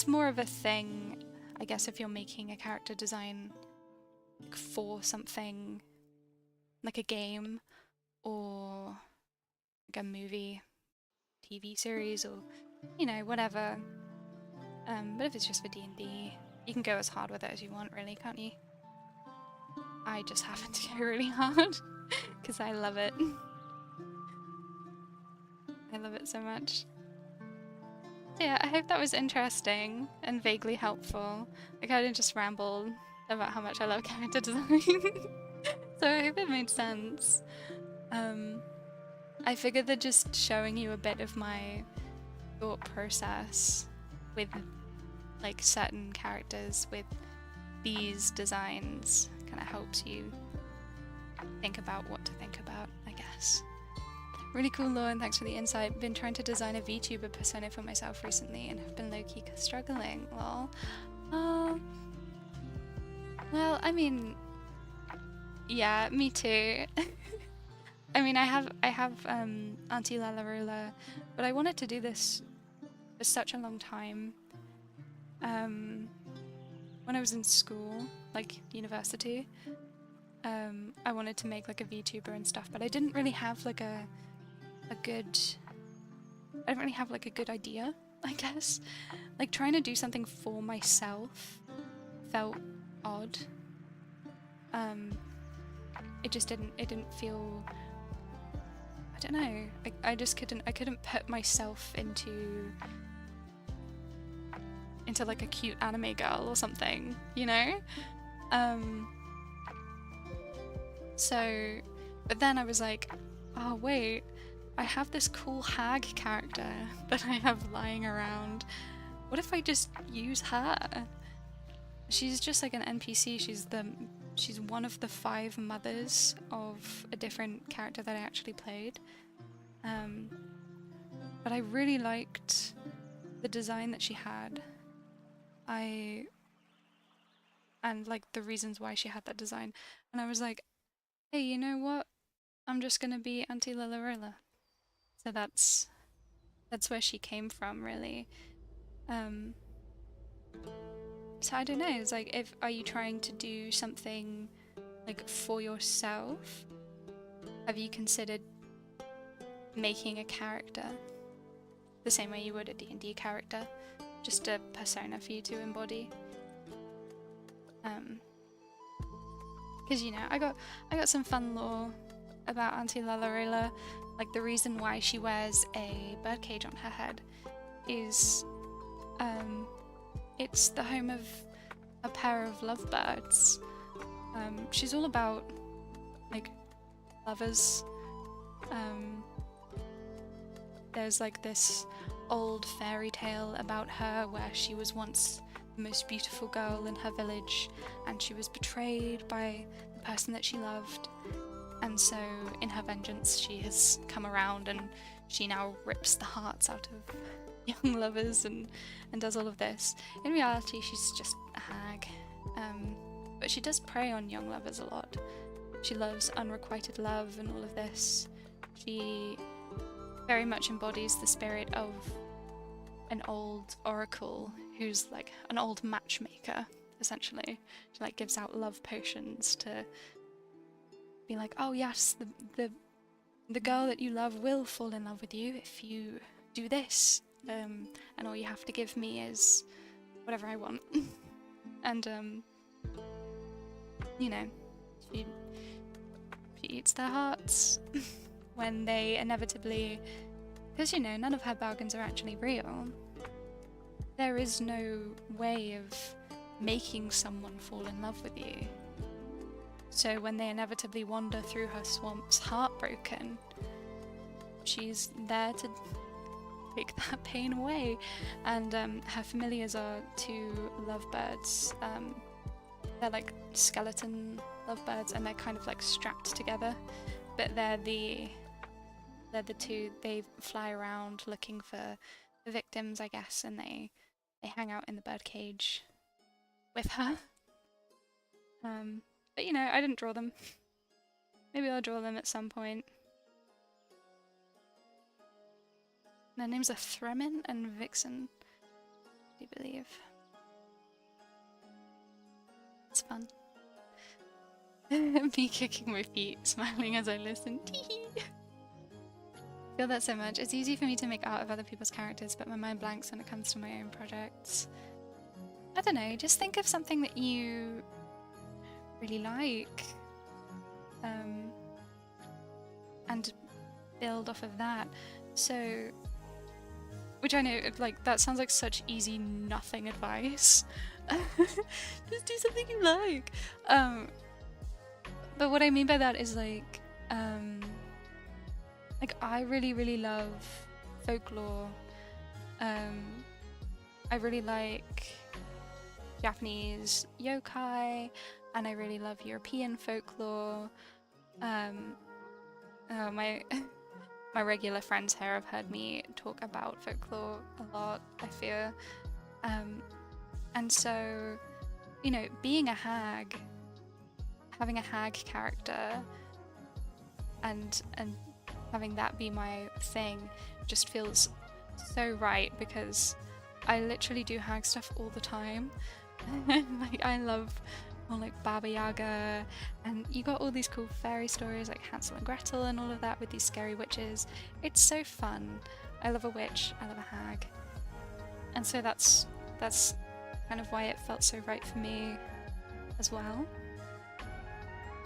more of a thing, I guess, if you're making a character design for something like a game or like a movie, TV series, or you know, whatever. But if it's just for D&D, you can go as hard with it as you want, really, can't you? I just happen to go really hard because I love it. I love it so much. Yeah, I hope that was interesting and vaguely helpful. I kind of just rambled about how much I love character design. So I hope it made sense. I figured that just showing you a bit of my thought process with like certain characters with these designs kind of helps you think about what to think about, I guess. Really cool, Lauren, thanks for the insight. Been trying to design a VTuber persona for myself recently and have been low-key struggling. Lol. Well, I mean, yeah, me too. I mean, I have Auntie Lalarula, but I wanted to do this for such a long time. When I was in school, like university, I wanted to make like a VTuber and stuff, but I didn't really have like a good idea, I guess. Like, trying to do something for myself felt odd. It didn't feel, I don't know, I couldn't put myself into like a cute anime girl or something, you know? So, but then I was like, oh wait, I have this cool hag character that I have lying around. What if I just use her? She's just like an NPC. She's one of the 5 mothers of a different character that I actually played. But I really liked the design that she had. And like the reasons why she had that design. And I was like, hey, you know what? I'm just gonna be Auntie Lalarilla. So that's where she came from, really. So I don't know, it's like, are you trying to do something like for yourself? Have you considered making a character the same way you would a D&D character? Just a persona for you to embody? Because, you know, I got some fun lore about Auntie Lalarilla. Like, the reason why she wears a birdcage on her head is it's the home of a pair of lovebirds. She's all about, like, lovers. There's like this old fairy tale about her where she was once the most beautiful girl in her village and she was betrayed by the person that she loved, and so in her vengeance she has come around and she now rips the hearts out of young lovers and does all of this. In reality she's just a hag, but she does prey on young lovers a lot. She loves unrequited love and all of this. She very much embodies the spirit of an old oracle who's like an old matchmaker, essentially. She like gives out love potions to be like, oh yes, the girl that you love will fall in love with you if you do this, and all you have to give me is whatever I want. And you know, she eats their hearts when they inevitably, because you know, none of her bargains are actually real. There is no way of making someone fall in love with you. So when they inevitably wander through her swamps heartbroken, she's there to take that pain away. And her familiars are two lovebirds. They're like skeleton lovebirds and they're kind of like strapped together, but they're the two, they fly around looking for the victims, I guess, and they hang out in the birdcage with her. But you know, I didn't draw them. Maybe I'll draw them at some point. Their names are Thremin and Vixen, I do believe. It's fun. Me kicking my feet, smiling as I listen. Feel that so much. It's easy for me to make art of other people's characters, but my mind blanks when it comes to my own projects. I don't know, just think of something that you really like, and build off of that. So, which I know, like, that sounds like such easy nothing advice. Just do something you like. But what I mean by that is like I really love folklore. I really like Japanese yokai, and I really love European folklore. My regular friends here have heard me talk about folklore a lot, I fear. And so, you know, being a hag, having a hag character, and having that be my thing just feels so right, because I literally do hag stuff all the time. Like, I love all like Baba Yaga, and you got all these cool fairy stories like Hansel and Gretel and all of that with these scary witches. It's so fun. I love a witch, I love a hag. And so that's kind of why it felt so right for me as well.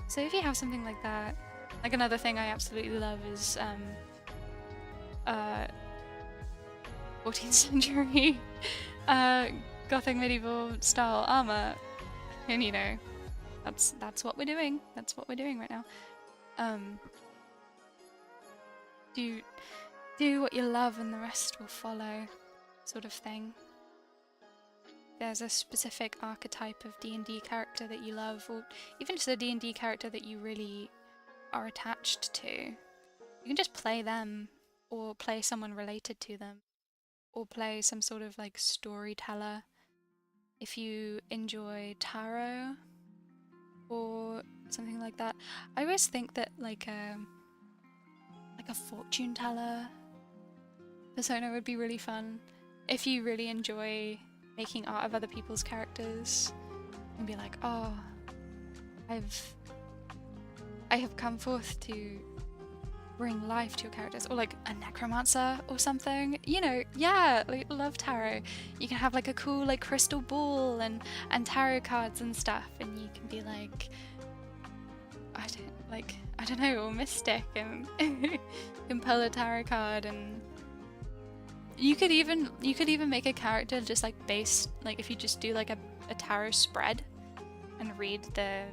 So if you have something like that, like another thing I absolutely love is 14th century Gothic medieval style armor, and you know, that's what we're doing. That's what we're doing right now. Do what you love and the rest will follow, sort of thing. There's a specific archetype of D&D character that you love, or even just a D&D character that you really are attached to. You can just play them, or play someone related to them, or play some sort of like storyteller. If you enjoy tarot or something like that, I always think that like a fortune teller persona would be really fun. If you really enjoy making art of other people's characters and be like, oh, I have come forth to bring life to your characters, or like a necromancer or something, you know. Yeah, like, love tarot. You can have like a cool like crystal ball and tarot cards and stuff, and you can be like, I don't know, or mystic, and you can pull a tarot card and You could even make a character just like based, like if you just do like a tarot spread and read the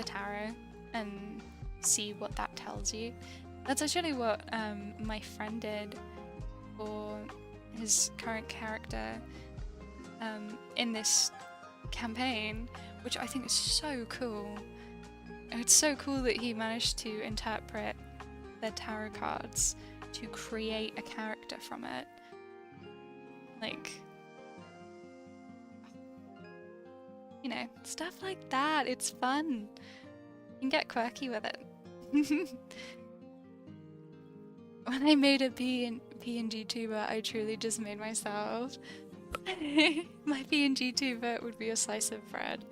tarot and see what that tells you. That's actually what my friend did for his current character in this campaign, which I think is so cool. It's so cool that he managed to interpret the tarot cards to create a character from it. Like, you know, stuff like that. It's fun. You can get quirky with it. When I made a PNG tuber, I truly just made myself. My PNG tuber would be a slice of bread.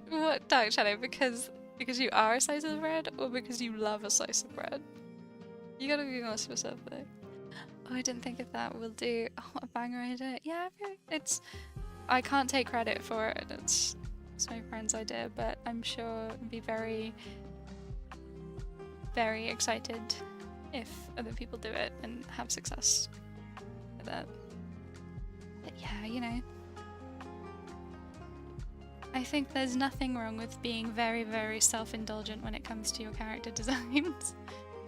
What, Dark Shadow? Because you are a slice of bread, or because you love a slice of bread? You gotta be more specific. Oh, I didn't think of that. We'll do a banger idea. Yeah, it's. I can't take credit for it. It's my friend's idea, but I'm sure I'd be very, very excited if other people do it and have success with it. But yeah, you know. I think there's nothing wrong with being very, very self-indulgent when it comes to your character designs.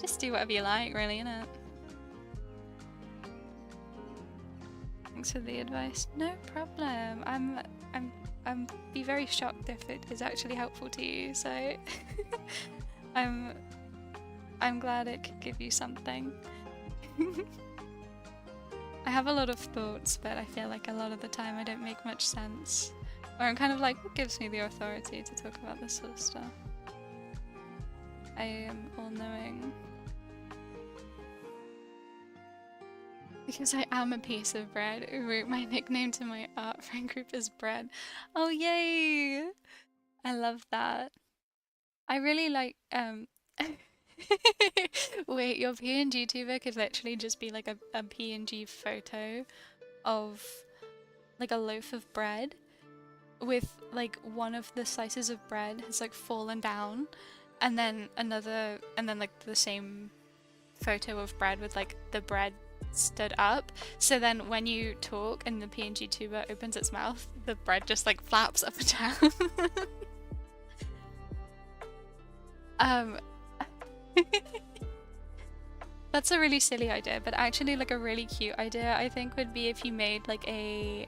Just do whatever you like, really, innit? Thanks for the advice. No problem. I'm be very shocked if it is actually helpful to you. So I'm glad it could give you something. I have a lot of thoughts, but I feel like a lot of the time I don't make much sense. Or I'm kind of like, what gives me the authority to talk about this sort of stuff? I am all-knowing. Because I am a piece of bread. Ooh, my nickname to my art friend group is Bread. Oh, yay! I love that. I really like, Wait, your PNG tuber could literally just be like a PNG photo of like a loaf of bread with like one of the slices of bread has like fallen down, and then another, and then like the same photo of bread with like the bread stood up. So then when you talk and the PNG tuber opens its mouth, the bread just like flaps up and down. That's a really silly idea, but actually like a really cute idea I think would be if you made like a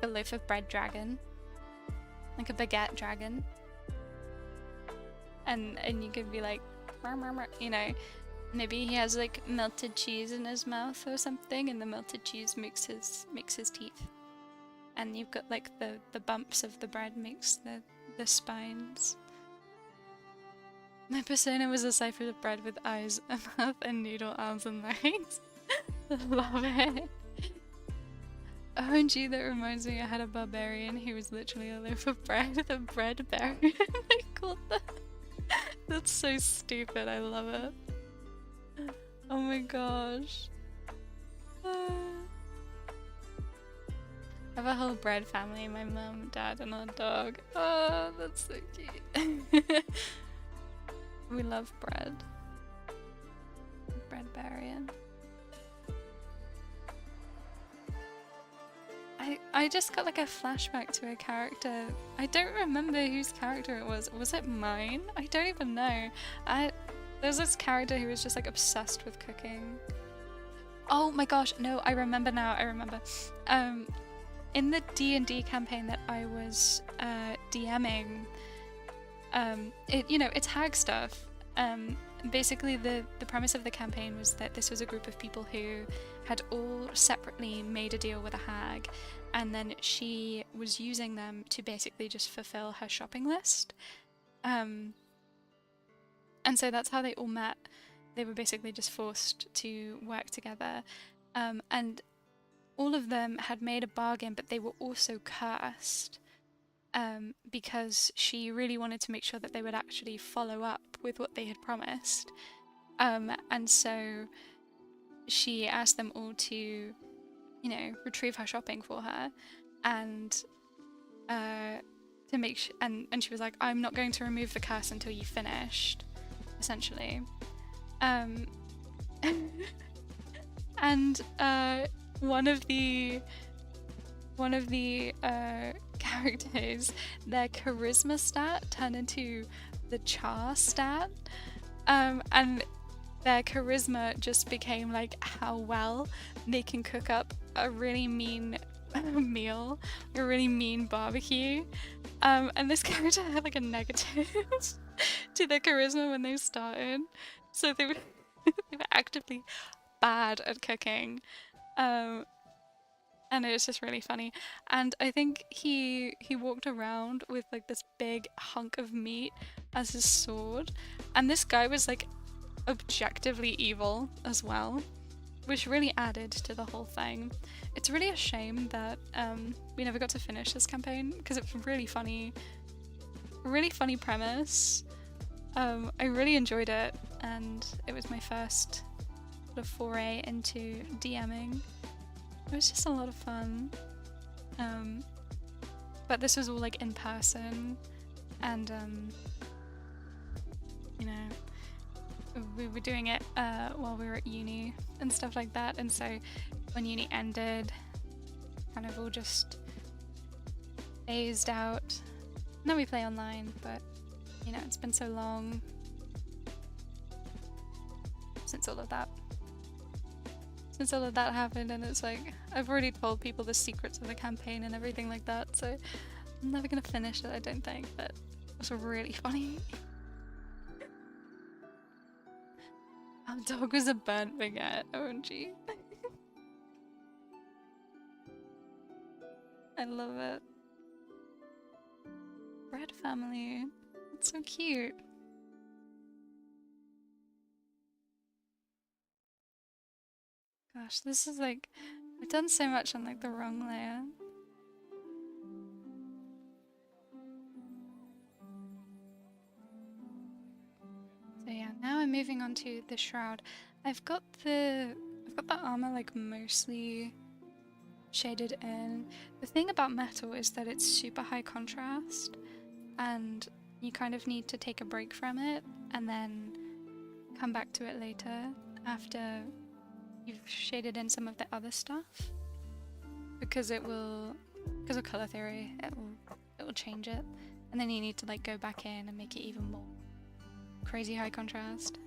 loaf of bread dragon, like a baguette dragon, and you could be like, you know, maybe he has like melted cheese in his mouth or something, and the melted cheese makes his teeth, and you've got like the bumps of the bread makes the spines. My persona was a cipher of bread with eyes, a mouth, and noodle arms and legs. Love it. OMG, that reminds me, I had a barbarian who was literally a loaf of bread with a bread baron. I called that. That's so stupid, I love it. Oh my gosh. I have a whole bread family, my mum, dad, and our dog. Oh, that's so cute. We love bread. Breadbarian. I just got like a flashback to a character. I don't remember whose character it was. Was it mine? I don't even know. There's this character who was just like obsessed with cooking. Oh my gosh, no, I remember now, I remember. In the D&D campaign that I was DMing, it's hag stuff. Basically the premise of the campaign was that this was a group of people who had all separately made a deal with a hag, and then she was using them to basically just fulfill her shopping list. And so that's how they all met. They were basically just forced to work together. And all of them had made a bargain, but they were also cursed. Because she really wanted to make sure that they would actually follow up with what they had promised. And so she asked them all to, retrieve her shopping for her, and to make and she was like, I'm not going to remove the curse until you finished, essentially. And one of the characters, their charisma stat turned into the char stat, and their charisma just became like how well they can cook up a really mean meal, a really mean barbecue. And this character had like a negative to their charisma when they started, so they were they were actively bad at cooking. And it was just really funny. And I think he walked around with like this big hunk of meat as his sword, and this guy was like objectively evil as well, which really added to the whole thing. It's really a shame that we never got to finish this campaign because it's really funny premise. I really enjoyed it, and it was my first sort of foray into DMing. It was just a lot of fun. But this was all like in person, and you know, we were doing it while we were at uni and stuff like that, and so when uni ended, kind of all just phased out. Now we play online, but you know, it's been so long since all of that happened, and it's like I've already told people the secrets of the campaign and everything like that, so I'm never gonna finish it, I don't think, but it was really funny. Our dog was a burnt baguette, OMG. I love it. Bread family. It's so cute. Gosh, this is like, I've done so much on like the wrong layer. So yeah, now I'm moving on to the shroud. I've got the armor like mostly shaded in. The thing about metal is that it's super high contrast, and you kind of need to take a break from it and then come back to it later after you've shaded in some of the other stuff, because of color theory, it will change it, and then you need to like go back in and make it even more crazy high contrast.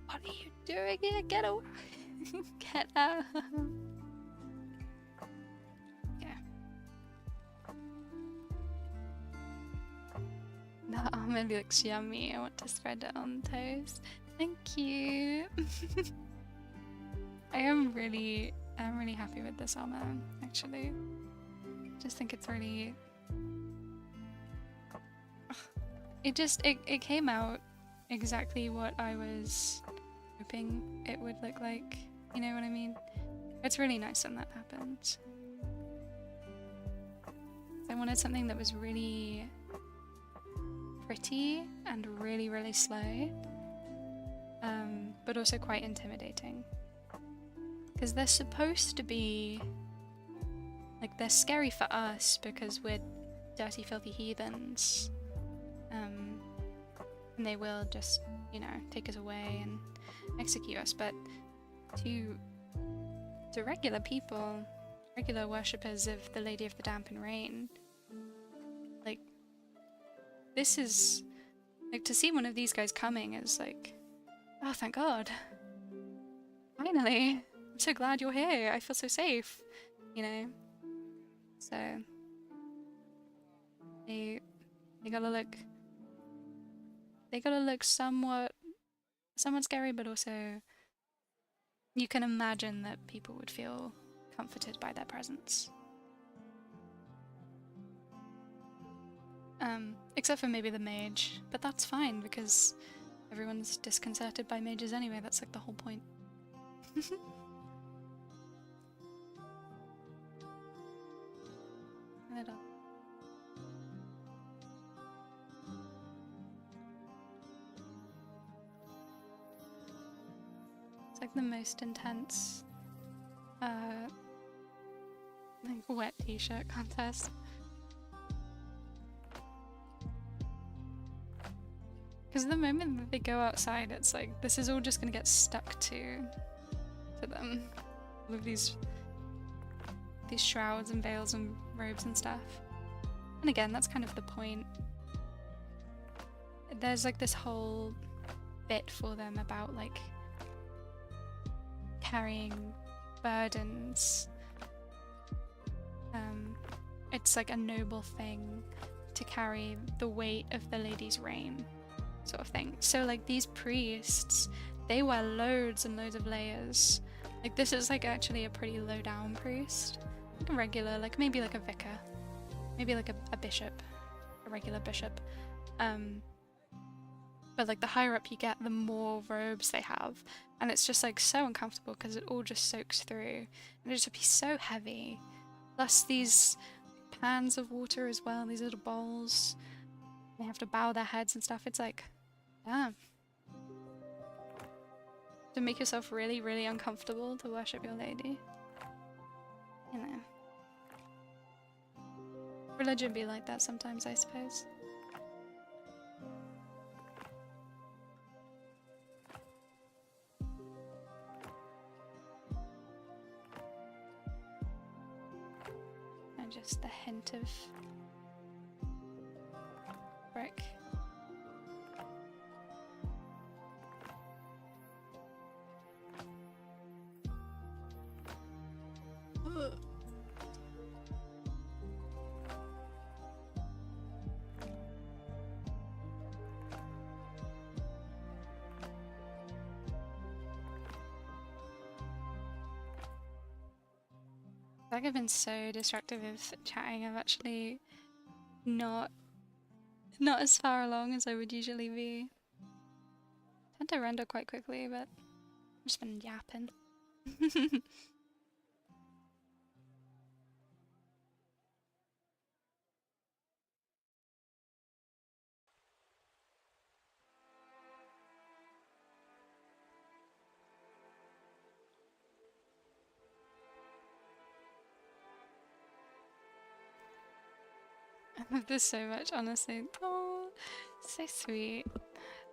What are you doing here? Get away! Get out! Yeah. That armor looks yummy. I want to spread it on toast. Thank you. I'm really happy with this armor, actually. Just think it's really... It came out exactly what I was hoping it would look like. You know what I mean? It's really nice when that happens. I wanted something that was really pretty and really, really slow, but also quite intimidating. Because they're supposed to be, like, they're scary for us because we're dirty, filthy heathens. And they will just, you know, take us away and execute us. But to regular people, regular worshippers of the Lady of the Damp and Rain, like, this is, like, to see one of these guys coming is like, oh, thank God. Finally. I'm so glad you're here. I feel so safe, you know? So, they gotta look somewhat scary, but also you can imagine that people would feel comforted by their presence. Except for maybe the mage, but that's fine because everyone's disconcerted by mages anyway. That's like the whole point. Little. It's like the most intense like wet t-shirt contest. Because the moment that they go outside, it's like, this is all just gonna get stuck to them. All of these shrouds and veils and robes and stuff. And again, that's kind of the point. There's like this whole bit for them about like carrying burdens. It's like a noble thing to carry the weight of the lady's reign, sort of thing. So like these priests, they wear loads and loads of layers. Like this is like actually a pretty low down priest. Like a regular, like maybe like a vicar. Maybe like a bishop. A regular bishop. But like the higher up you get, the more robes they have. And it's just like so uncomfortable because it all just soaks through. And it just would be so heavy. Plus these pans of water as well, these little bowls. They have to bow their heads and stuff. It's like, damn. To make yourself really, really uncomfortable to worship your lady. You know. Religion be like that sometimes, I suppose. And just the hint of brick. Like I've been so distracted with chatting, I'm actually not as far along as I would usually be. I tend to render quite quickly, but I've just been yapping. I love this so much, honestly. Oh, so sweet.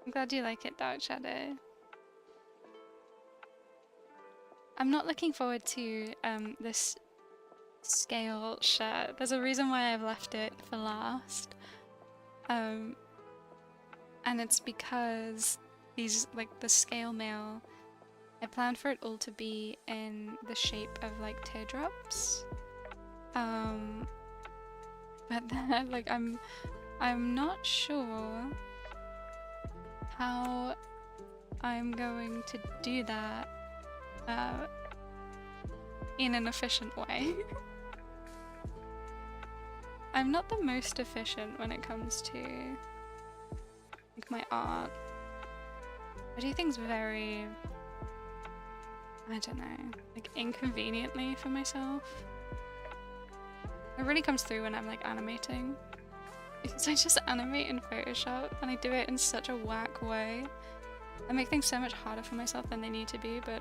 I'm glad you like it, Dark Shadow. I'm not looking forward to this scale shirt. There's a reason why I've left it for last. And it's because these, like the scale mail, I planned for it all to be in the shape of like teardrops. But then, like I'm not sure how I'm going to do that in an efficient way. I'm not the most efficient when it comes to like my art. I do things very, I don't know, like inconveniently for myself. It really comes through when I'm like animating. Because I just animate in Photoshop and I do it in such a whack way. I make things so much harder for myself than they need to be, but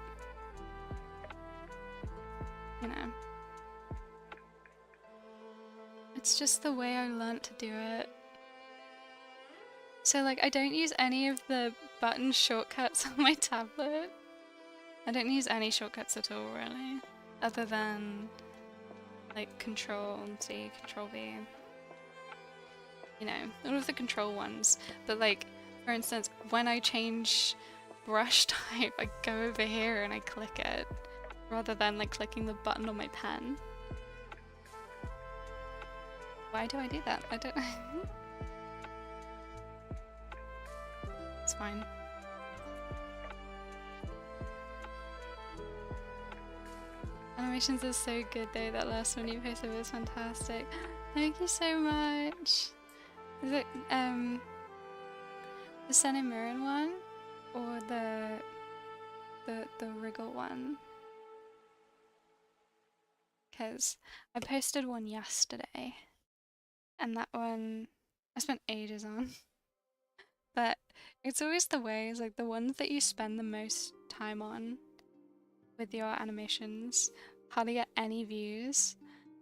you know. It's just the way I learnt to do it. So like I don't use any of the button shortcuts on my tablet. I don't use any shortcuts at all really. Other than like Control C, Control V. You know, all of the control ones. But like, for instance, when I change brush type, I go over here and I click it, rather than like clicking the button on my pen. Why do I do that? I don't know. It's fine. Animations are so good though, that last one you posted was fantastic. Thank you so much! Is it the Sun and Mirren one? Or the Wriggle one? Because I posted one yesterday. And that one I spent ages on. But it's always the way, it's like the ones that you spend the most time on with your animations hardly get any views,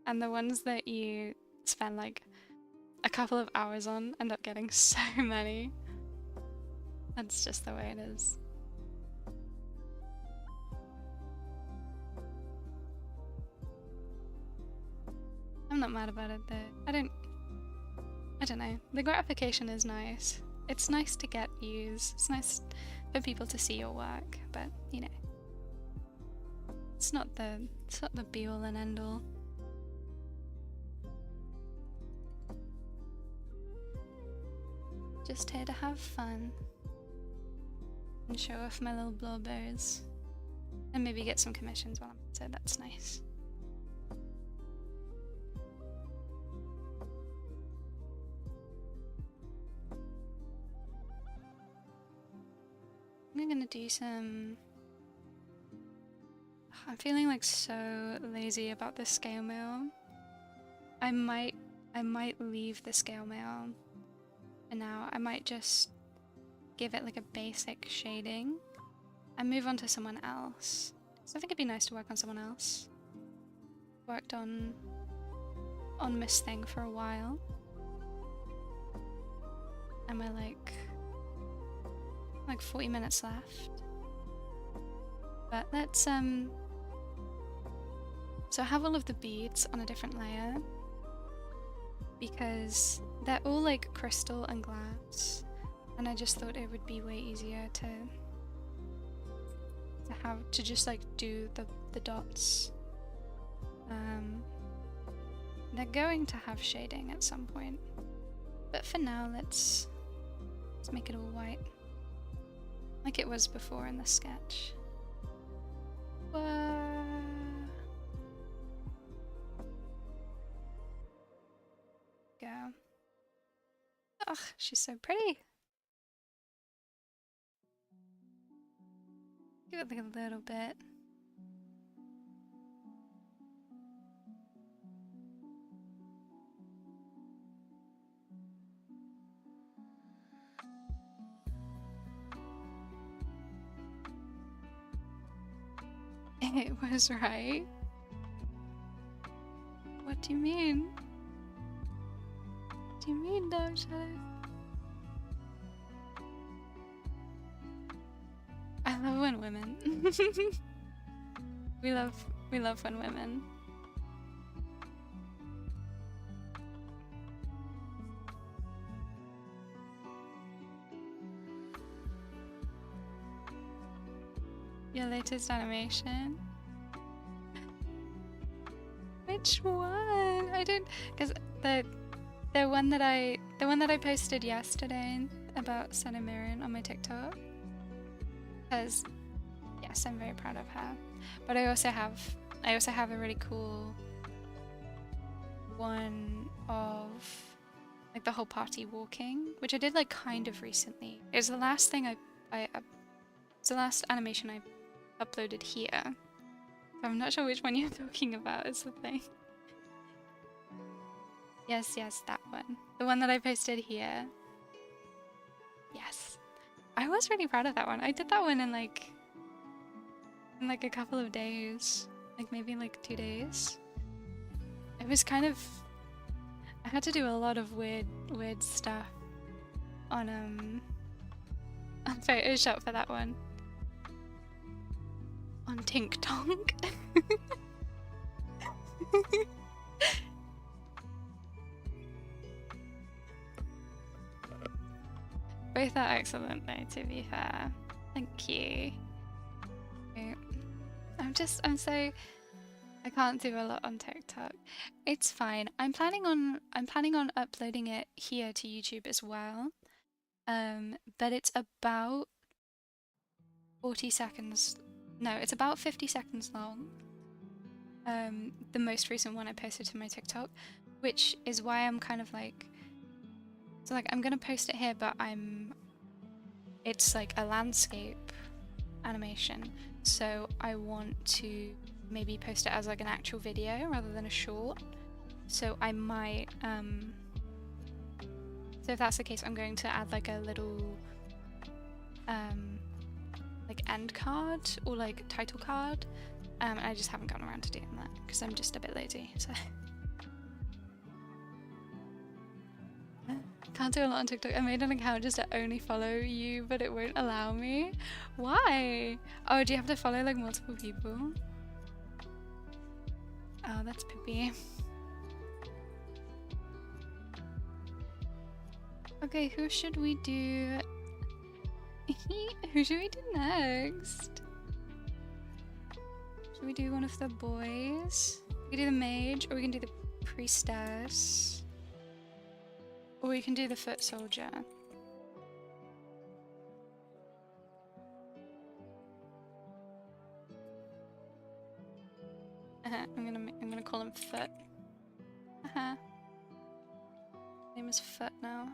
and the ones that you spend like a couple of hours on end up getting so many. That's just the way it is. I'm not mad about it though. I don't know. The gratification is nice. It's nice to get views. It's nice for people to see your work, but you know, it's not the be all and end all. Just here to have fun and show off my little blowbears, and maybe get some commissions while I'm at it. That's nice. I'm gonna do some... I'm feeling like so lazy about this scale mail. I might leave the scale mail for now. I might just give it like a basic shading and move on to someone else. So I think it'd be nice to work on someone else. Worked on Miss Thing for a while. And we're like 40 minutes left. But let's so I have all of the beads on a different layer because they're all like crystal and glass, and I just thought it would be way easier to just like do the dots. They're going to have shading at some point, but for now let's make it all white like it was before in the sketch. Go. Ugh, she's so pretty. Give it like a little bit. It was right. What do you mean? What do you mean, Dark Shadow? I love when women. we love when women. Your latest animation? Which one? I don't, because the one that I posted yesterday about Senna Mirren on my TikTok. Because yes, I'm very proud of her. But I also have a really cool one of like the whole party walking, which I did like kind of recently. It was the last thing it's the last animation I uploaded here. So I'm not sure which one you're talking about is the thing. Yes, that one. The one that I posted here. Yes. I was really proud of that one. I did that one in like a couple of days. Like maybe like 2 days. It was kind of... I had to do a lot of weird stuff on Photoshop for that one. On Tink Tonk. Both are excellent though, to be fair. Thank you. I can't do a lot on TikTok. It's fine. I'm planning on uploading it here to YouTube as well. But it's about 40 seconds. No, it's about 50 seconds long. The most recent one I posted to my TikTok, which is why I'm kind of like, so like I'm gonna post it here, but it's like a landscape animation, so I want to maybe post it as like an actual video rather than a short. So I might, so if that's the case, I'm going to add like a little like end card or like title card, and I just haven't gotten around to doing that because I'm just a bit lazy. So can't do a lot on TikTok. I made an account just to only follow you, but it won't allow me. Why? Oh, do you have to follow like multiple people? Oh, that's Pippi. Okay, who should we do? Who should we do next? Should we do one of the boys? We can do the mage, or we can do the priestess. Or we can do the foot soldier. I'm gonna call him Foot. Name is Foot now.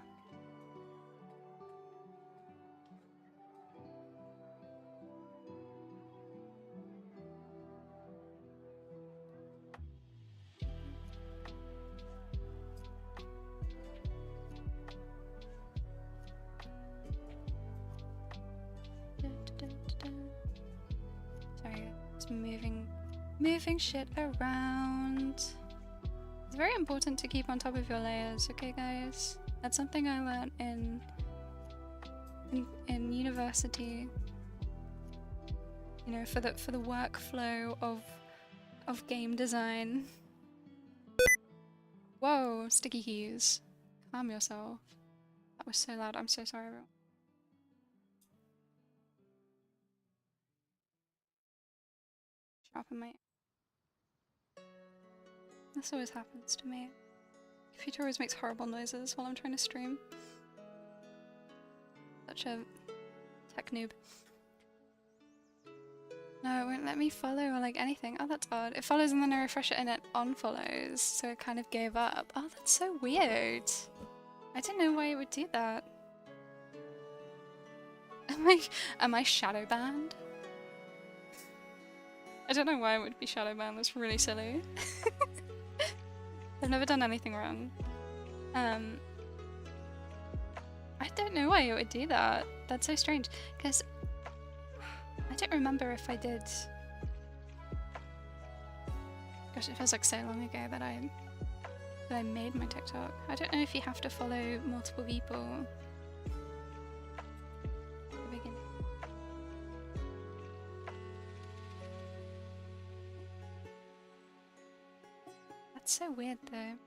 Sorry, it's moving shit around. It's very important to keep on top of your layers, okay guys? That's something I learned in university. You know, for the workflow of game design. Whoa, sticky keys. Calm yourself. That was so loud, I'm so sorry everyone. Sharpen my... This always happens to me. Computer always makes horrible noises while I'm trying to stream. Such a tech noob. No, it won't let me follow or like anything. Oh, that's odd. It follows and then I refresh it and it unfollows, so it kind of gave up. Oh, that's so weird. I didn't know why it would do that. Am I shadow banned? I don't know why it would be shadow banned. That's really silly. I've never done anything wrong. I don't know why it would do that. That's so strange, because I don't remember if I did. Gosh, it feels like so long ago that I made my TikTok. I don't know if you have to follow multiple people. That's so weird though.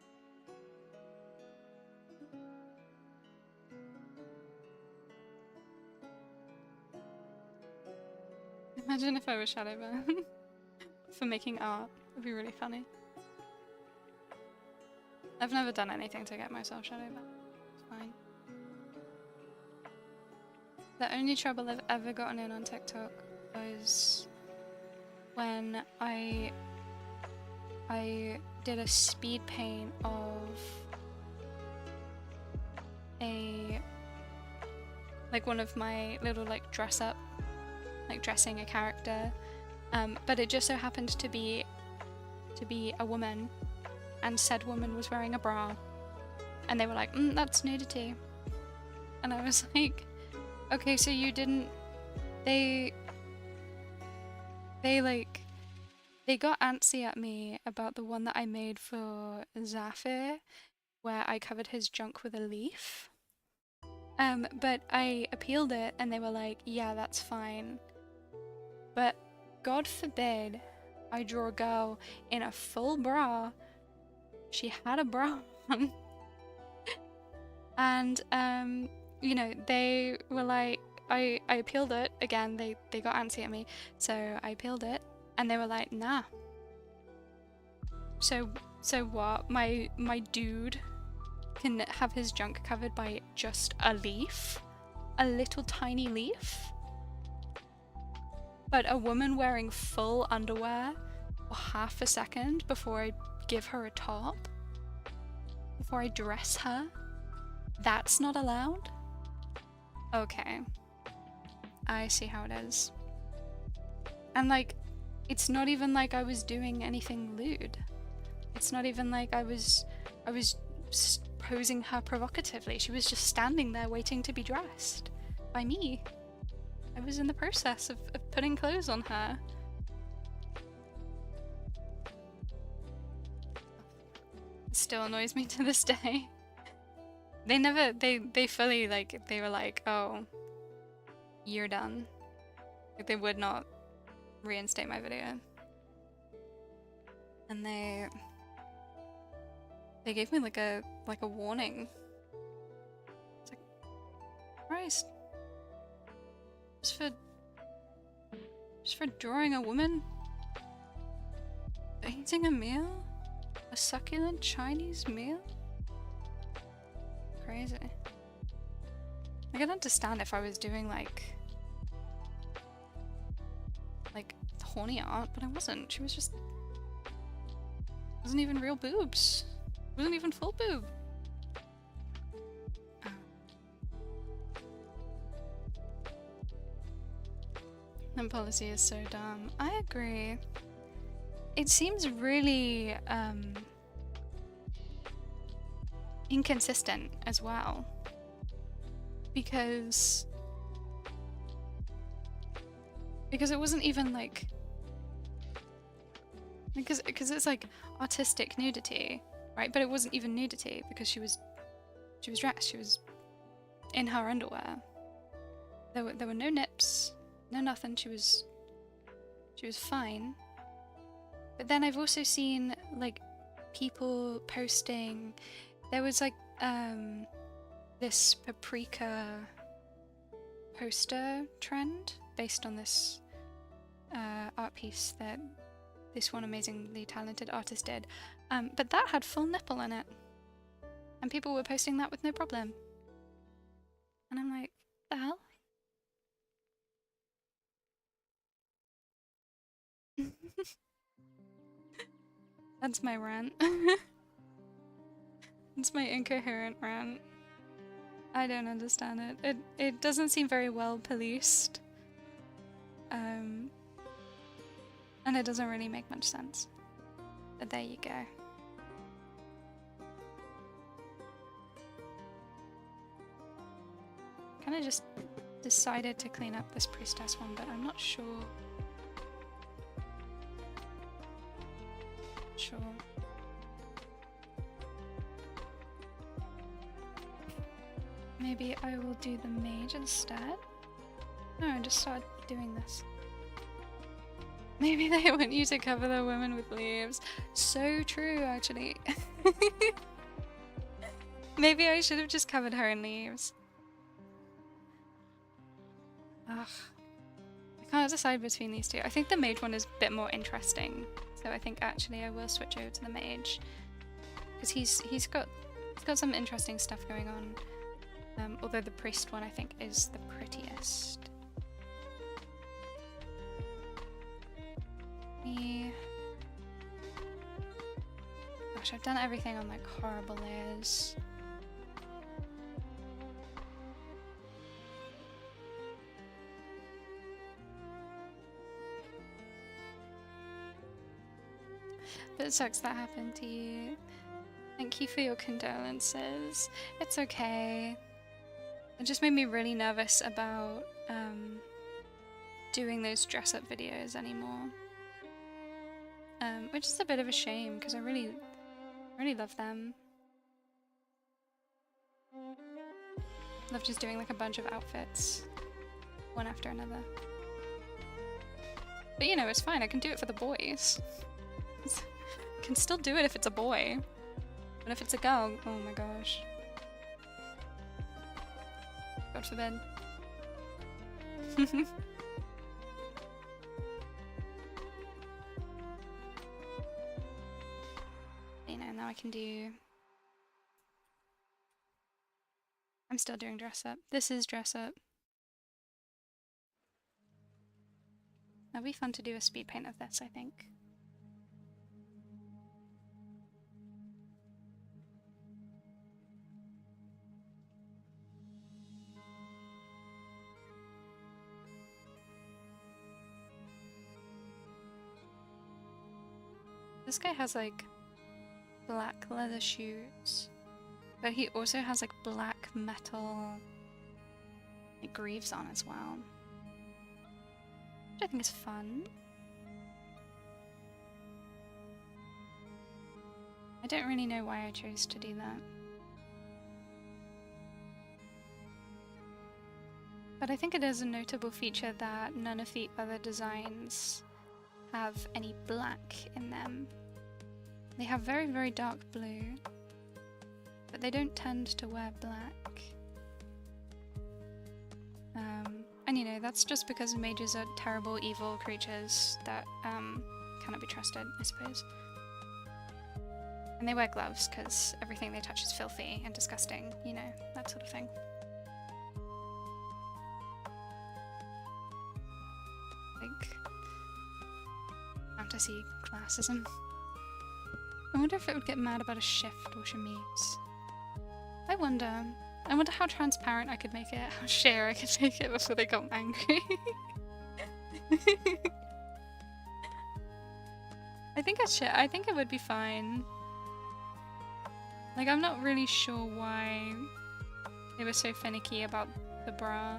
Imagine if I was shadow banned for making art. It'd be really funny. I've never done anything to get myself shadow banned. It's fine. The only trouble I've ever gotten in on TikTok was when I did a speed paint of one of my little like dress up, like dressing a character, but it just so happened to be a woman, and said woman was wearing a bra, and they were like, that's nudity, and I was like, okay, so you didn't, they got antsy at me about the one that I made for Zafir, where I covered his junk with a leaf. But I appealed it and they were like, yeah, that's fine. But God forbid I draw a girl in a full bra. She had a bra on. And, you know, they were like, I appealed it. Again, they got antsy at me. So I appealed it. And they were like, nah. So what? My dude can have his junk covered by just a leaf? A little tiny leaf? But a woman wearing full underwear for half a second before I give her a top? Before I dress her? That's not allowed? Okay. I see how it is. And like, it's not even like I was doing anything lewd. It's not even like I was posing her provocatively. She was just standing there waiting to be dressed by me. I was in the process of putting clothes on her. It still annoys me to this day. They never, they fully, like, they were like, oh, you're done. Like, they would not reinstate my video. And they gave me like a warning. It's like, Christ. Just for drawing a woman eating a meal? A succulent Chinese meal? Crazy. I could understand if I was doing like horny art, but I wasn't. She was just wasn't even real boobs. Wasn't even full boob. That policy is so dumb. I agree. It seems really inconsistent as well, because it wasn't even like because it's like artistic nudity, right? But it wasn't even nudity because she was dressed. She was in her underwear. There were no nips, no nothing. She was fine. But then I've also seen like people posting. There was like this paprika poster trend based on this art piece that this one amazingly talented artist did, but that had full nipple in it, and people were posting that with no problem. And I'm like, the hell? That's my rant. It's my incoherent rant. I don't understand it. It doesn't seem very well policed. And it doesn't really make much sense. But there you go. Kinda just decided to clean up this priestess one, but I'm not sure. Maybe I will do the mage instead? No, I just started doing this. Maybe they want you to cover the women with leaves. So true, actually. Maybe I should have just covered her in leaves. Ugh. I can't decide between these two. I think the mage one is a bit more interesting. So I think actually I will switch over to the mage. Because he's got some interesting stuff going on. Although the priest one I think is the prettiest. Gosh, I've done everything on like horrible layers. But it sucks that happened to you. Thank you for your condolences. It's okay. It just made me really nervous about doing those dress-up videos anymore. Which is a bit of a shame because I really love them. Love just doing like a bunch of outfits, one after another. But you know, it's fine. I can do it for the boys. I can still do it if it's a boy. But if it's a girl, oh my gosh. God forbid. You know, now I can do... I'm still doing dress up. This is dress up. That'll be fun to do a speed paint of this, I think. This guy has like black leather shoes, but he also has like black metal like, greaves on as well, which I think is fun. I don't really know why I chose to do that. But I think it is a notable feature that none of the other designs have any black in them. They have very, very dark blue, but they don't tend to wear black. And you know, that's just because mages are terrible, evil creatures that cannot be trusted, I suppose. And they wear gloves because everything they touch is filthy and disgusting, you know, that sort of thing. Like, fantasy classism. I wonder if it would get mad about a shift or chemise. I wonder how transparent I could make it, how sheer I could make it before they got angry. I think it would be fine. Like, I'm not really sure why they were so finicky about the bra.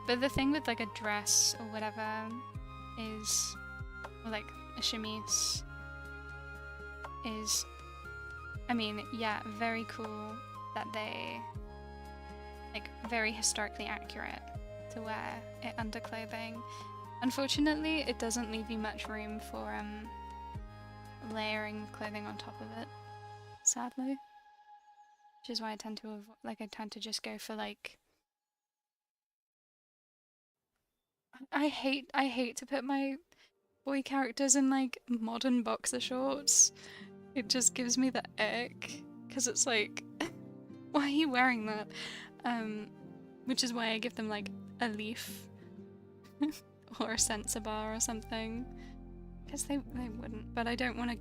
But the thing with like a dress or whatever is, or like a chemise, is, I mean, yeah, very cool that they, like, very historically accurate to wear it under clothing. Unfortunately, it doesn't leave you much room for layering clothing on top of it, sadly. Which is why I tend to I tend to just go for like, I hate to put my boy characters in like modern boxer shorts. It just gives me the ick, because it's like, why are you wearing that? Which is why I give them like a leaf or a sensor bar or something, because they wouldn't. But I don't want to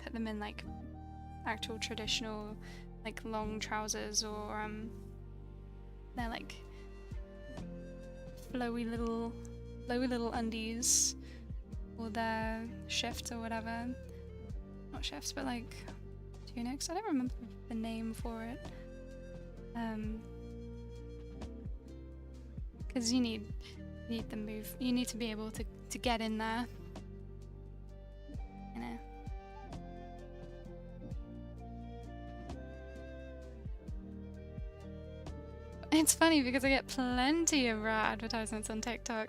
put them in like actual traditional like long trousers, or they're like flowy little undies, or their shifts or whatever. Not shifts, but like tunics. I don't remember the name for it. Because you need the move. You need to be able to get in there. You know. It's funny because I get plenty of bra advertisements on TikTok.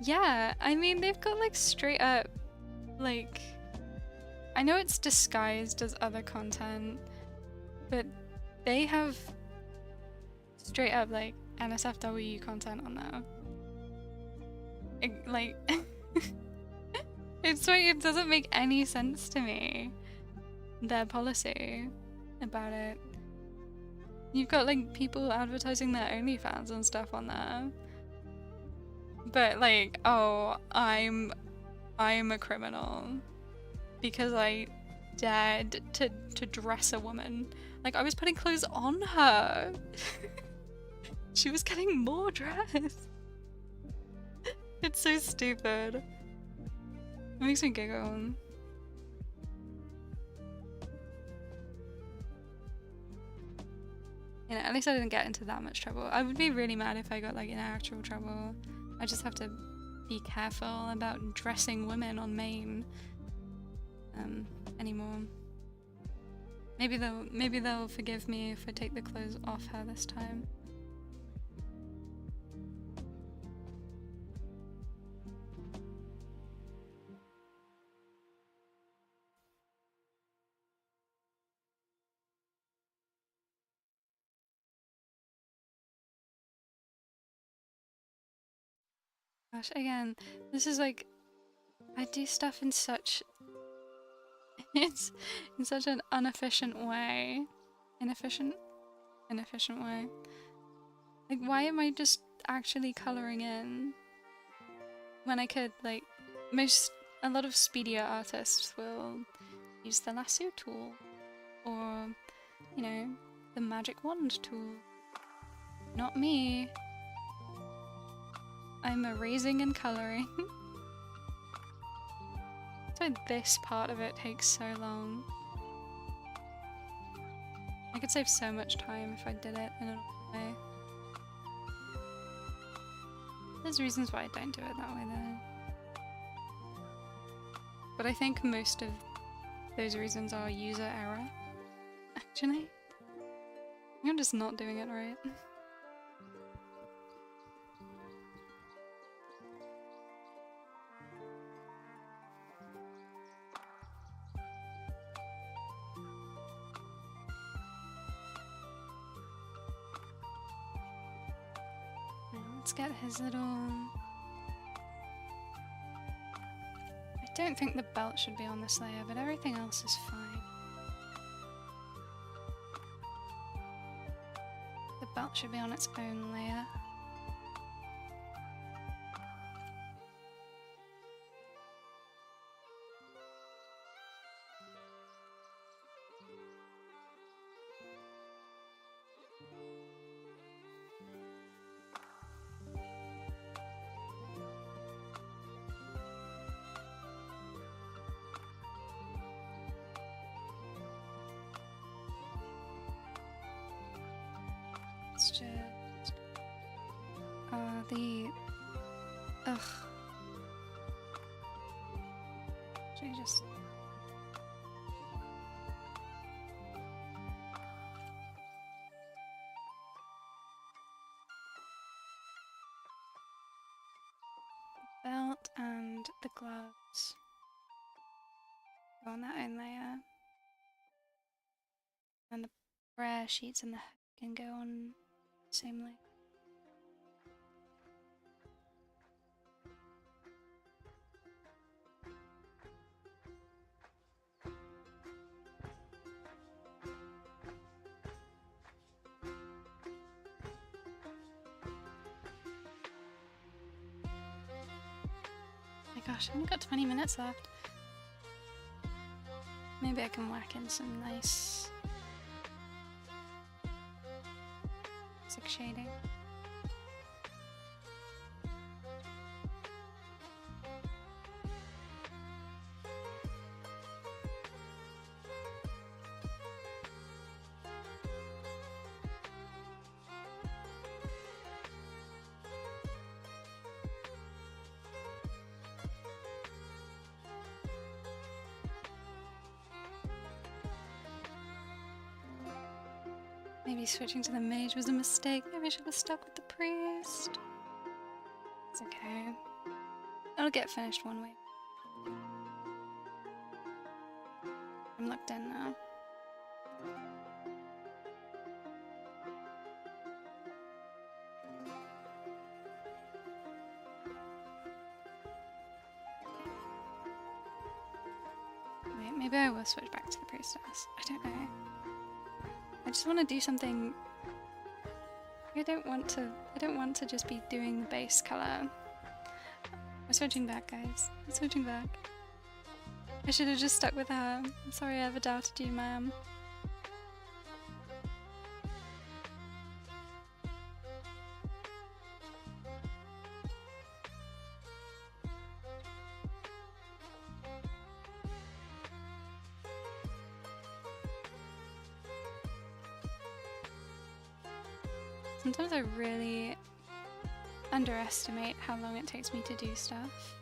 Yeah, I mean, they've got like straight up, like, I know it's disguised as other content, but they have straight up like NSFW content on there. It's like, it doesn't make any sense to me, their policy about it. You've got like people advertising their OnlyFans and stuff on there, but like, oh, I'm a criminal because I dared to dress a woman. Like, I was putting clothes on her. She was getting more dressed. It's so stupid. It makes me giggle. You know, at least I didn't get into that much trouble. I would be really mad if I got like in actual trouble. I just have to be careful about dressing women on main anymore. Maybe they'll forgive me if I take the clothes off her this time. Gosh, again, this is like, I do stuff in such, it's in such an inefficient way. Inefficient way. Like, why am I just actually colouring in when I could, like, a lot of speedier artists will use the lasso tool, or, you know, the magic wand tool. Not me. I'm erasing and colouring. That's why this part of it takes so long. I could save so much time if I did it in a way. There's reasons why I don't do it that way though. But I think most of those reasons are user error, actually. I'm just not doing it right. Let's get his little... I don't think the belt should be on this layer, but everything else is fine. The belt should be on its own layer. It's just... Ugh. Should I just... Belt and the gloves go on their own layer. And the prayer sheets and the hook can go on the same layer. Gosh, I've only got 20 minutes left. Maybe I can whack in some nice sick shading. Maybe switching to the mage was a mistake. Maybe I should have stuck with the priest. It's okay. It'll get finished one way. I'm locked in now. Wait, maybe I will switch back to the priestess. I don't know. I just want to do something. I don't want to just be doing the base color. We're switching back, guys. We're switching back. I should have just stuck with her. I'm sorry I ever doubted you, ma'am. Sometimes I really underestimate how long it takes me to do stuff.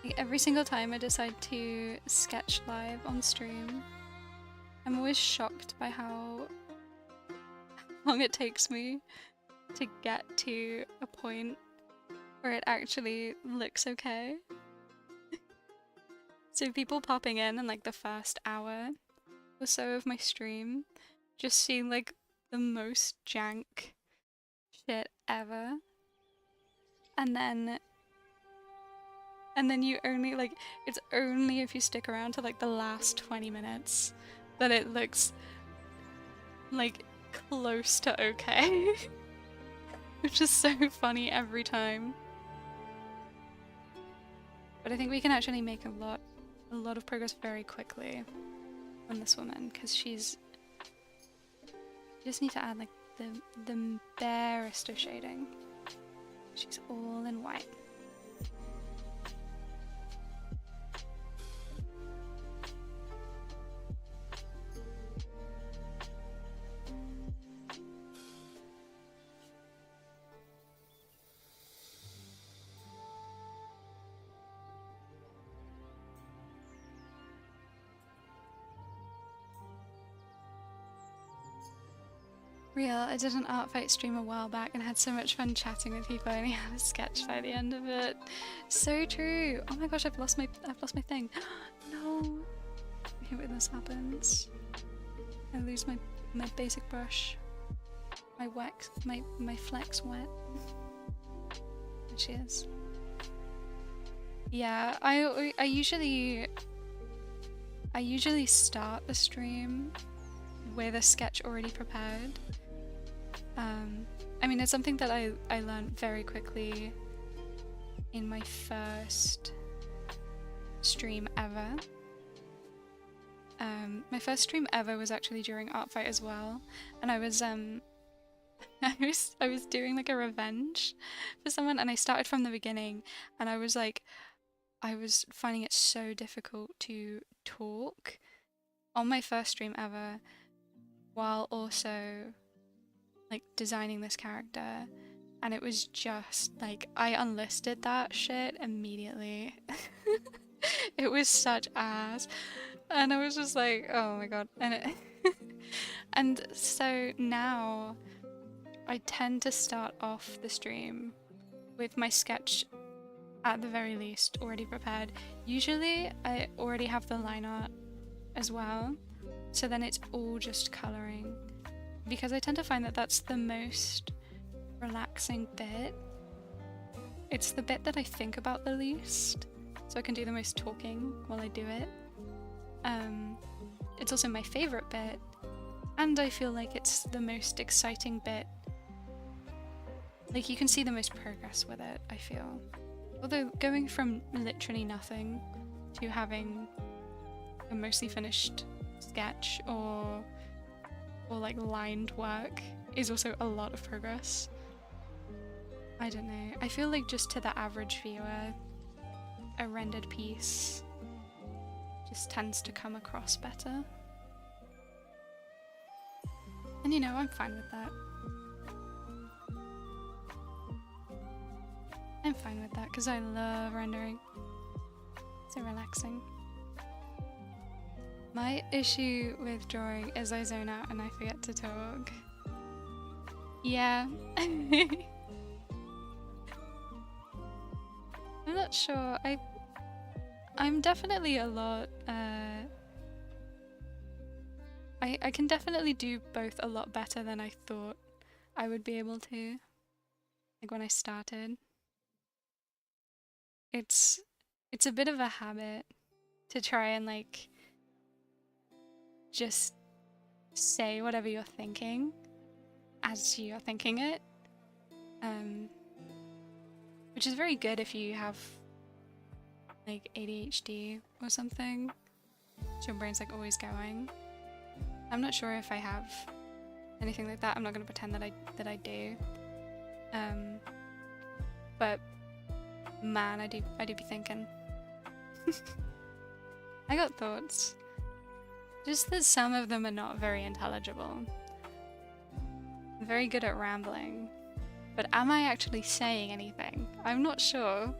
Like every single time I decide to sketch live on stream, I'm always shocked by how long it takes me to get to a point where it actually looks okay. So people popping in like the first hour or so of my stream just seem like the most jank shit ever, and then you only like, it's only if you stick around to like the last 20 minutes that it looks like close to okay. Which is so funny every time. But I think we can actually make a lot of progress very quickly on this woman, because she's... You just need to add like the barest of shading. She's all in white. Real, I did an art fight stream a while back and had so much fun chatting with people. I only had a sketch by the end of it. So true. Oh my gosh, I've lost my thing. No. I hate when this happens. I lose my basic brush. My wax, my flex wet. There she is. Yeah, I usually start the stream with a sketch already prepared. I mean, it's something that I learned very quickly in my first stream ever. My first stream ever was actually during Art Fight as well, and I was I was doing like a revenge for someone, and I started from the beginning, and I was finding it so difficult to talk on my first stream ever while also like designing this character, and it was just like I unlisted that shit immediately. It was such ass, and I was just like, oh my god. And so now I tend to start off the stream with my sketch at the very least already prepared. Usually I already have the line art as well, so then it's all just colouring, because I tend to find that that's the most relaxing bit. It's the bit that I think about the least, so I can do the most talking while I do it. It's also my favourite bit, and I feel like it's the most exciting bit. Like, you can see the most progress with it, I feel. Although going from literally nothing to having a mostly finished sketch or like lined work is also a lot of progress. I don't know. I feel like just to the average viewer, a rendered piece just tends to come across better. And you know, I'm fine with that. I'm fine with that because I love rendering. So relaxing. My issue with drawing is I zone out and I forget to talk. Yeah. I'm not sure. I'm definitely a lot I can definitely do both a lot better than I thought I would be able to. Like when I started. It's a bit of a habit to try and like just say whatever you're thinking as you're thinking it. Which is very good if you have like ADHD or something. So your brain's like always going. I'm not sure if I have anything like that. I'm not gonna pretend that I do. But man, I do be thinking. I got thoughts. Just that some of them are not very intelligible. I'm very good at rambling. But am I actually saying anything? I'm not sure.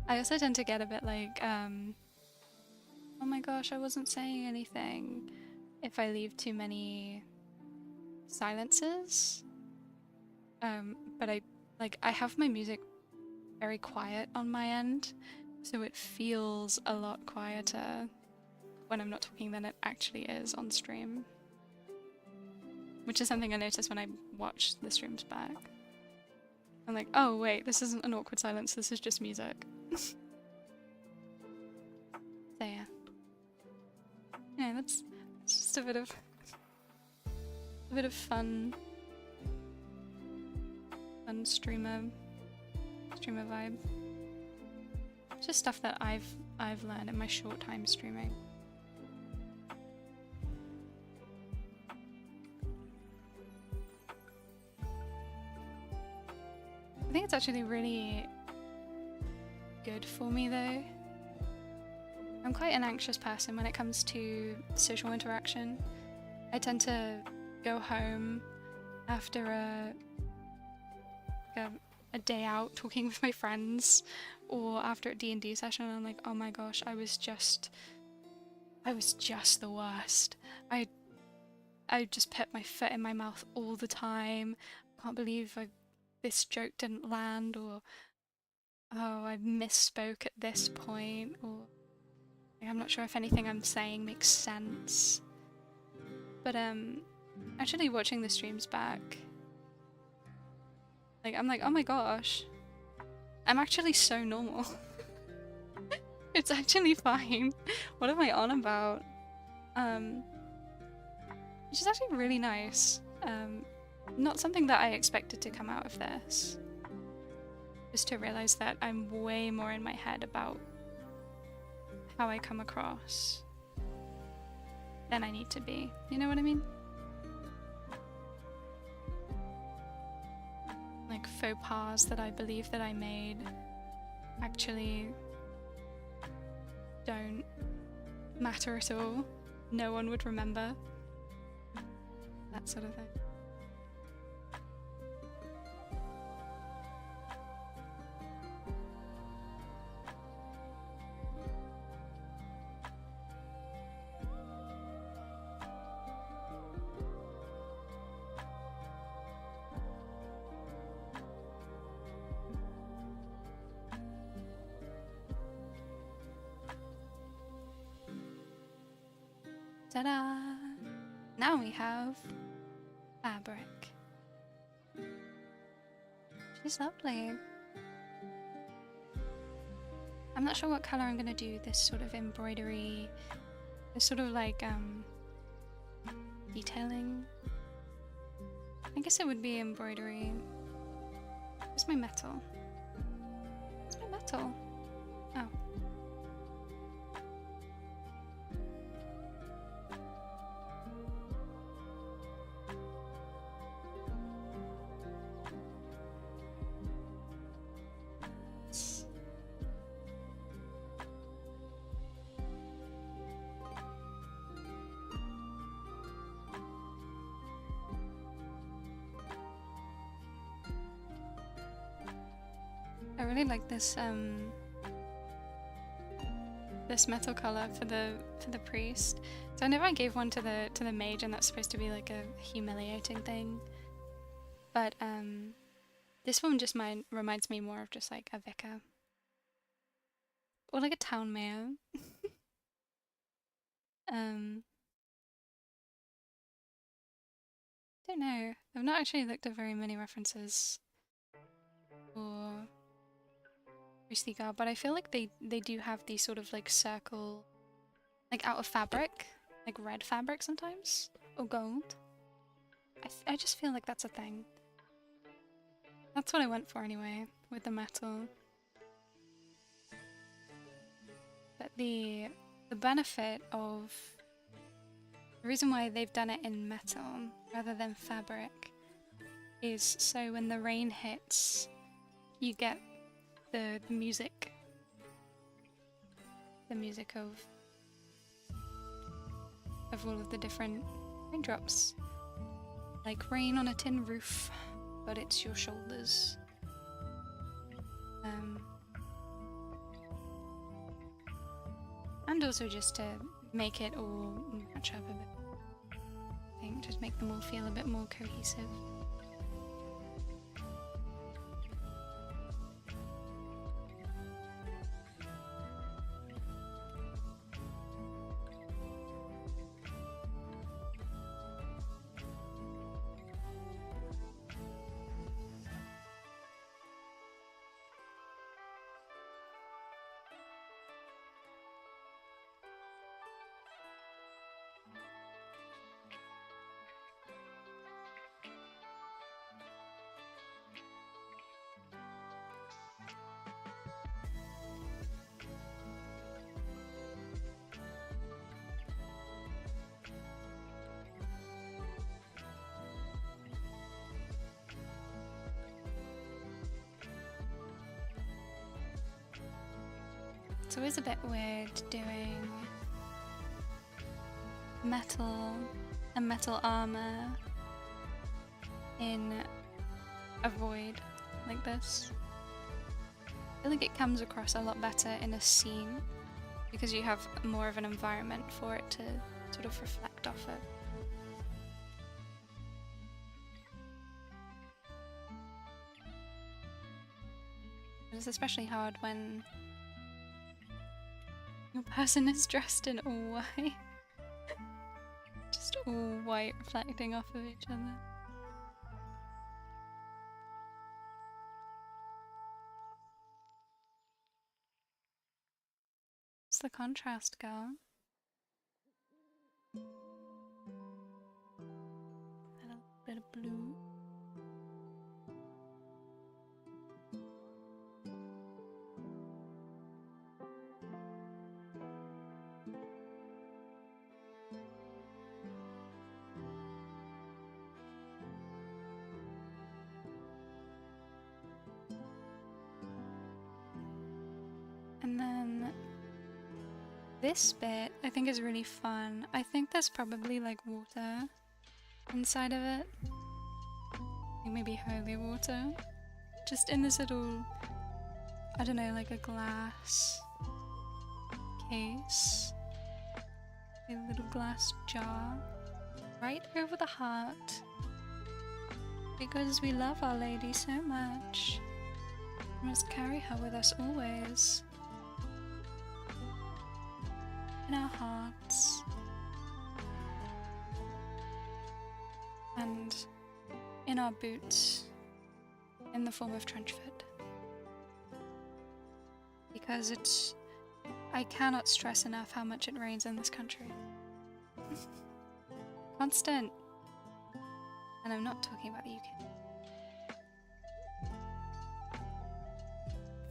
I also tend to get a bit like, oh my gosh, I wasn't saying anything, if I leave too many silences. But I have my music very quiet on my end, so it feels a lot quieter when I'm not talking than it actually is on stream. Which is something I notice when I watch the streams back. I'm like, oh wait, this isn't an awkward silence, this is just music. So yeah. Yeah, that's just a bit of fun streamer vibe. Just stuff that I've learned in my short time streaming. I think it's actually really good for me though. I'm quite an anxious person when it comes to social interaction. I tend to go home after a day out talking with my friends or after a D&D session, I'm like, oh my gosh, I was just the worst. I just put my foot in my mouth all the time. I can't believe this joke didn't land, or oh, I misspoke at this point, or like, I'm not sure if anything I'm saying makes sense. But actually watching the streams back, like I'm like, oh my gosh, I'm actually so normal. It's actually fine. What am I on about? Which is actually really nice. Not something that I expected to come out of this. Just to realize that I'm way more in my head about how I come across than I need to be. You know what I mean? Like faux pas that I believe that I made actually don't matter at all. No one would remember. That sort of thing. Ta-da! Now we have fabric. She's lovely. I'm not sure what color I'm gonna do this sort of embroidery, this sort of like detailing. I guess it would be embroidery. Where's my metal? Where's my metal? Oh. I really like this this metal color for the priest. So I know I gave one to the mage, and that's supposed to be like a humiliating thing. But this one just reminds me more of just like a vicar. Or like a town mayor. Don't know. I've not actually looked at very many references for priestly garb, but I feel like they do have these sort of like circle, like out of fabric, like red fabric sometimes, or gold. I just feel like that's a thing. That's what I went for anyway, with the metal. But the benefit of the reason why they've done it in metal rather than fabric is so when the rain hits, you get the music of all of the different raindrops, like rain on a tin roof, but it's your shoulders. And also just to make it all match up a bit. I think just make them all feel a bit more cohesive. It's always a bit weird doing metal armor in a void like this. I feel like it comes across a lot better in a scene because you have more of an environment for it to sort of reflect off it. It's especially hard when your person is dressed in all white. Just all white reflecting off of each other. What's the contrast, girl? A little bit of blue. And then this bit I think is really fun. I think there's probably like water inside of it. Like maybe holy water. Just in this little, I don't know, like a glass case. A little glass jar. Right over the heart. Because we love Our Lady so much. We must carry her with us always. In our hearts. And in our boots. In the form of trench foot. Because it's... I cannot stress enough how much it rains in this country. Constant. And I'm not talking about the UK.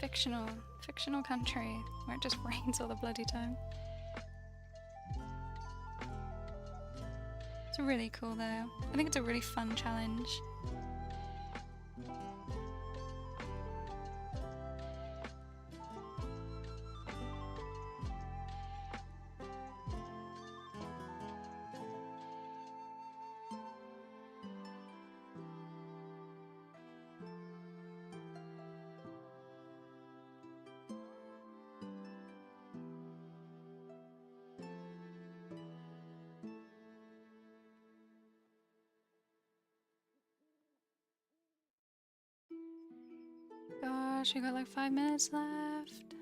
Fictional country where it just rains all the bloody time. It's really cool though. I think it's a really fun challenge. Gosh, we got like 5 minutes left.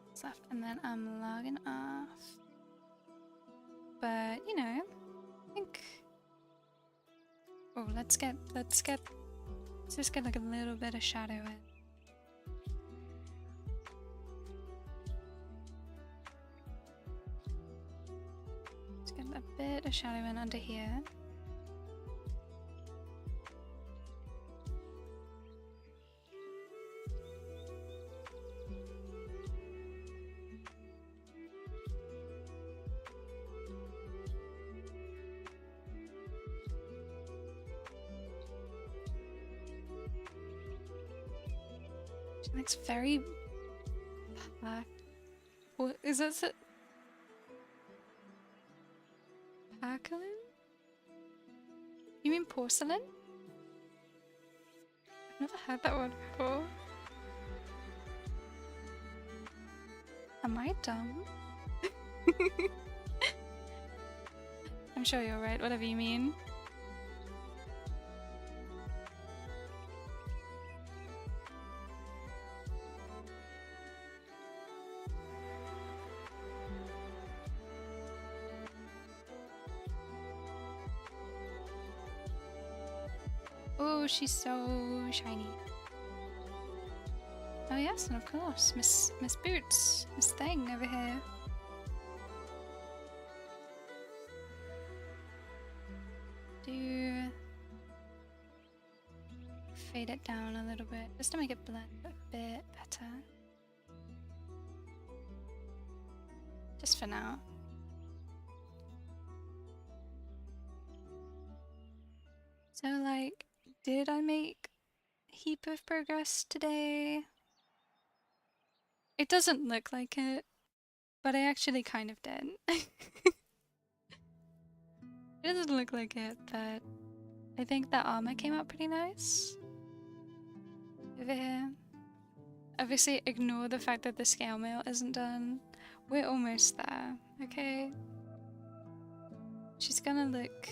What's left? And then I'm logging off. But you know, I think. Oh, let's just get like a little bit of shadow in. A bit of shadow in under here. She looks very... What is that? Porcelain? You mean porcelain? I've never heard that word before. Am I dumb? I'm sure you're right, whatever you mean. Oh, she's so shiny. Oh yes, and of course, Miss Boots, Miss Thing over here. Do fade it down a little bit, just to make it blend a bit better. Just for now. So like, did I make a heap of progress today? It doesn't look like it, but I actually kind of did. It doesn't look like it, but I think the armor came out pretty nice. Over here. Obviously, ignore the fact that the scale mail isn't done. We're almost there, okay? She's gonna look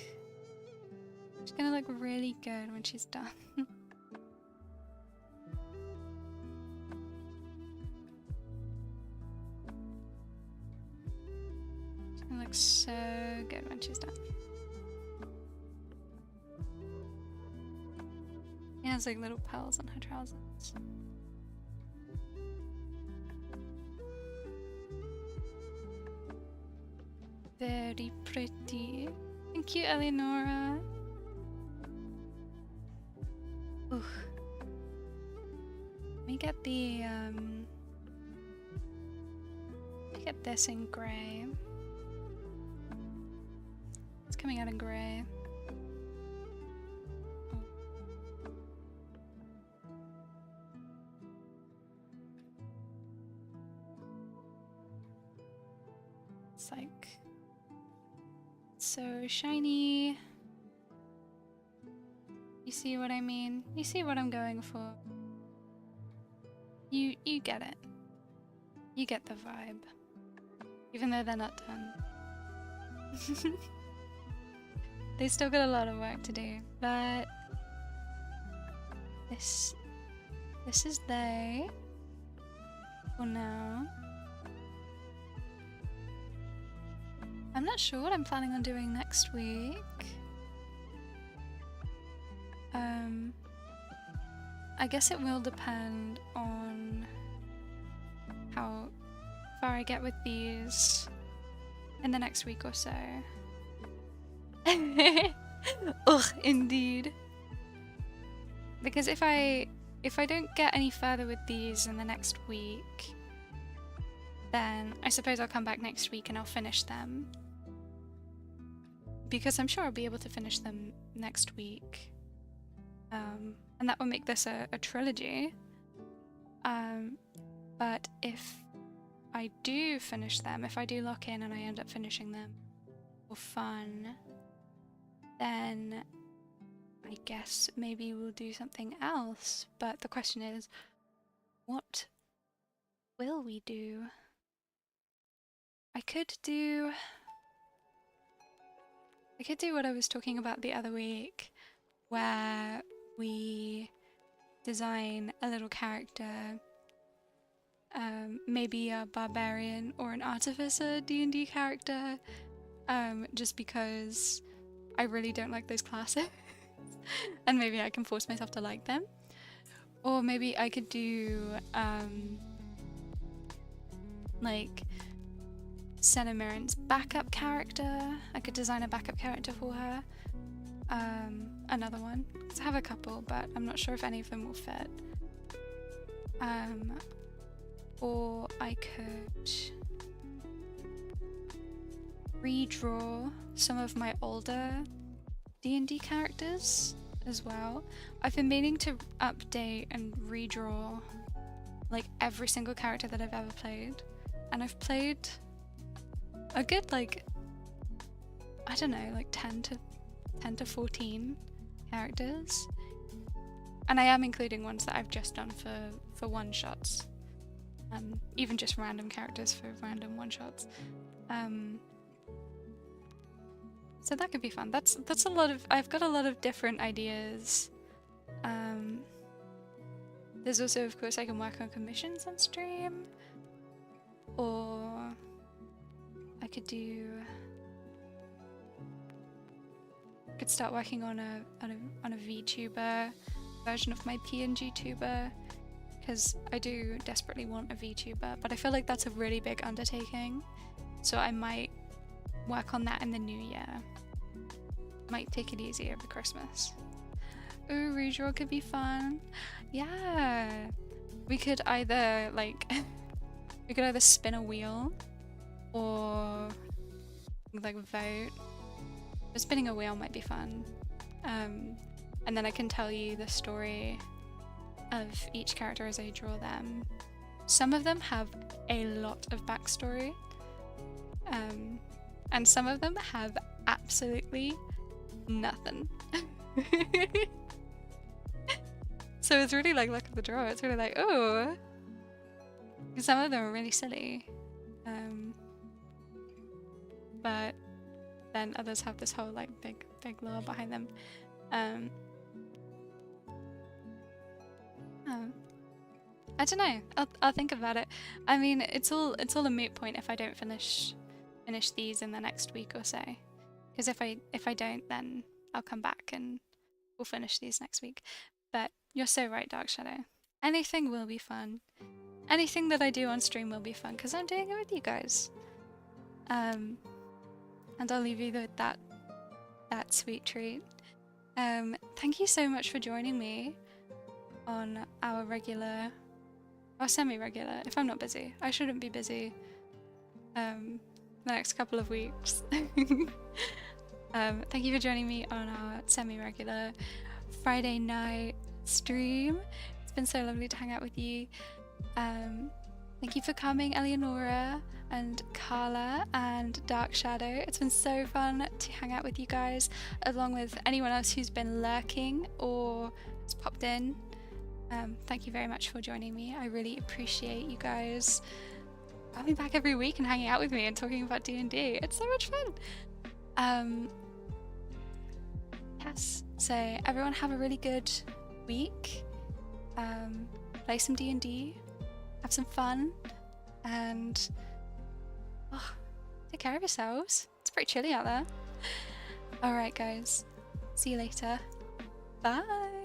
really good when she's done. She's gonna look so good when she's done. She has like little pearls on her trousers. Very pretty. Thank you, Eleonora. Ooh. Let me get the let me get this in grey. It's coming out in grey. Oh. It's like so shiny. You see what I mean? You see what I'm going for? You get it. You get the vibe. Even though they're not done. They still got a lot of work to do, but this is they for now. I'm not sure what I'm planning on doing next week. I guess it will depend on how far I get with these in the next week or so. Ugh, indeed. Because if I don't get any further with these in the next week, then I suppose I'll come back next week and I'll finish them. Because I'm sure I'll be able to finish them next week. And that will make this a trilogy. But if I do finish them, if I do lock in and I end up finishing them for fun, then I guess maybe we'll do something else. But the question is, what will we do? I could do what I was talking about the other week, where we design a little character, maybe a barbarian or an artificer D&D character, just because I really don't like those classes, and maybe I can force myself to like them. Or maybe I could do like Senna Mirren's backup character. I could design a backup character for her. Another one. I have a couple, but I'm not sure if any of them will fit. Or I could redraw some of my older D&D characters as well. I've been meaning to update and redraw like every single character that I've ever played, and I've played a good, like, I don't know, like 10 to 14 characters, and I am including ones that I've just done for one-shots, even just random characters for random one-shots. So that could be fun. That's a lot of, I've got a lot of different ideas. There's also, of course, I can work on commissions on stream, or I could start working on a VTuber version of my PNG tuber, because I do desperately want a VTuber, but I feel like that's a really big undertaking, so I might work on that in the new year. Might take it easy over Christmas. Ooh, redraw could be fun. Yeah, we could either like spin a wheel or like vote. But spinning a wheel might be fun. And then I can tell you the story of each character as I draw them. Some of them have a lot of backstory, and some of them have absolutely nothing. So it's really like luck of the draw. It's really like, oh, some of them are really silly, but then others have this whole like big lore behind them. I don't know. I'll think about it. I mean, it's all a moot point if I don't finish these in the next week or so. Because if I don't, then I'll come back and we'll finish these next week. But you're so right, Dark Shadow. Anything will be fun. Anything that I do on stream will be fun because I'm doing it with you guys. And I'll leave you with that sweet treat. Thank you so much for joining me on our regular or semi-regular. If I'm not busy, I shouldn't be busy. The next couple of weeks. Thank you for joining me on our semi-regular Friday night stream. It's been so lovely to hang out with you. Thank you for coming, Eleonora and Carla and Dark Shadow. It's been so fun to hang out with you guys, along with anyone else who's been lurking or has popped in. Thank you very much for joining me. I really appreciate you guys coming back every week and hanging out with me and talking about D&D. It's so much fun. Yes, so everyone have a really good week. Play some D&D, have some fun, and take care of yourselves. It's pretty chilly out there. Alright guys, see you later. Bye!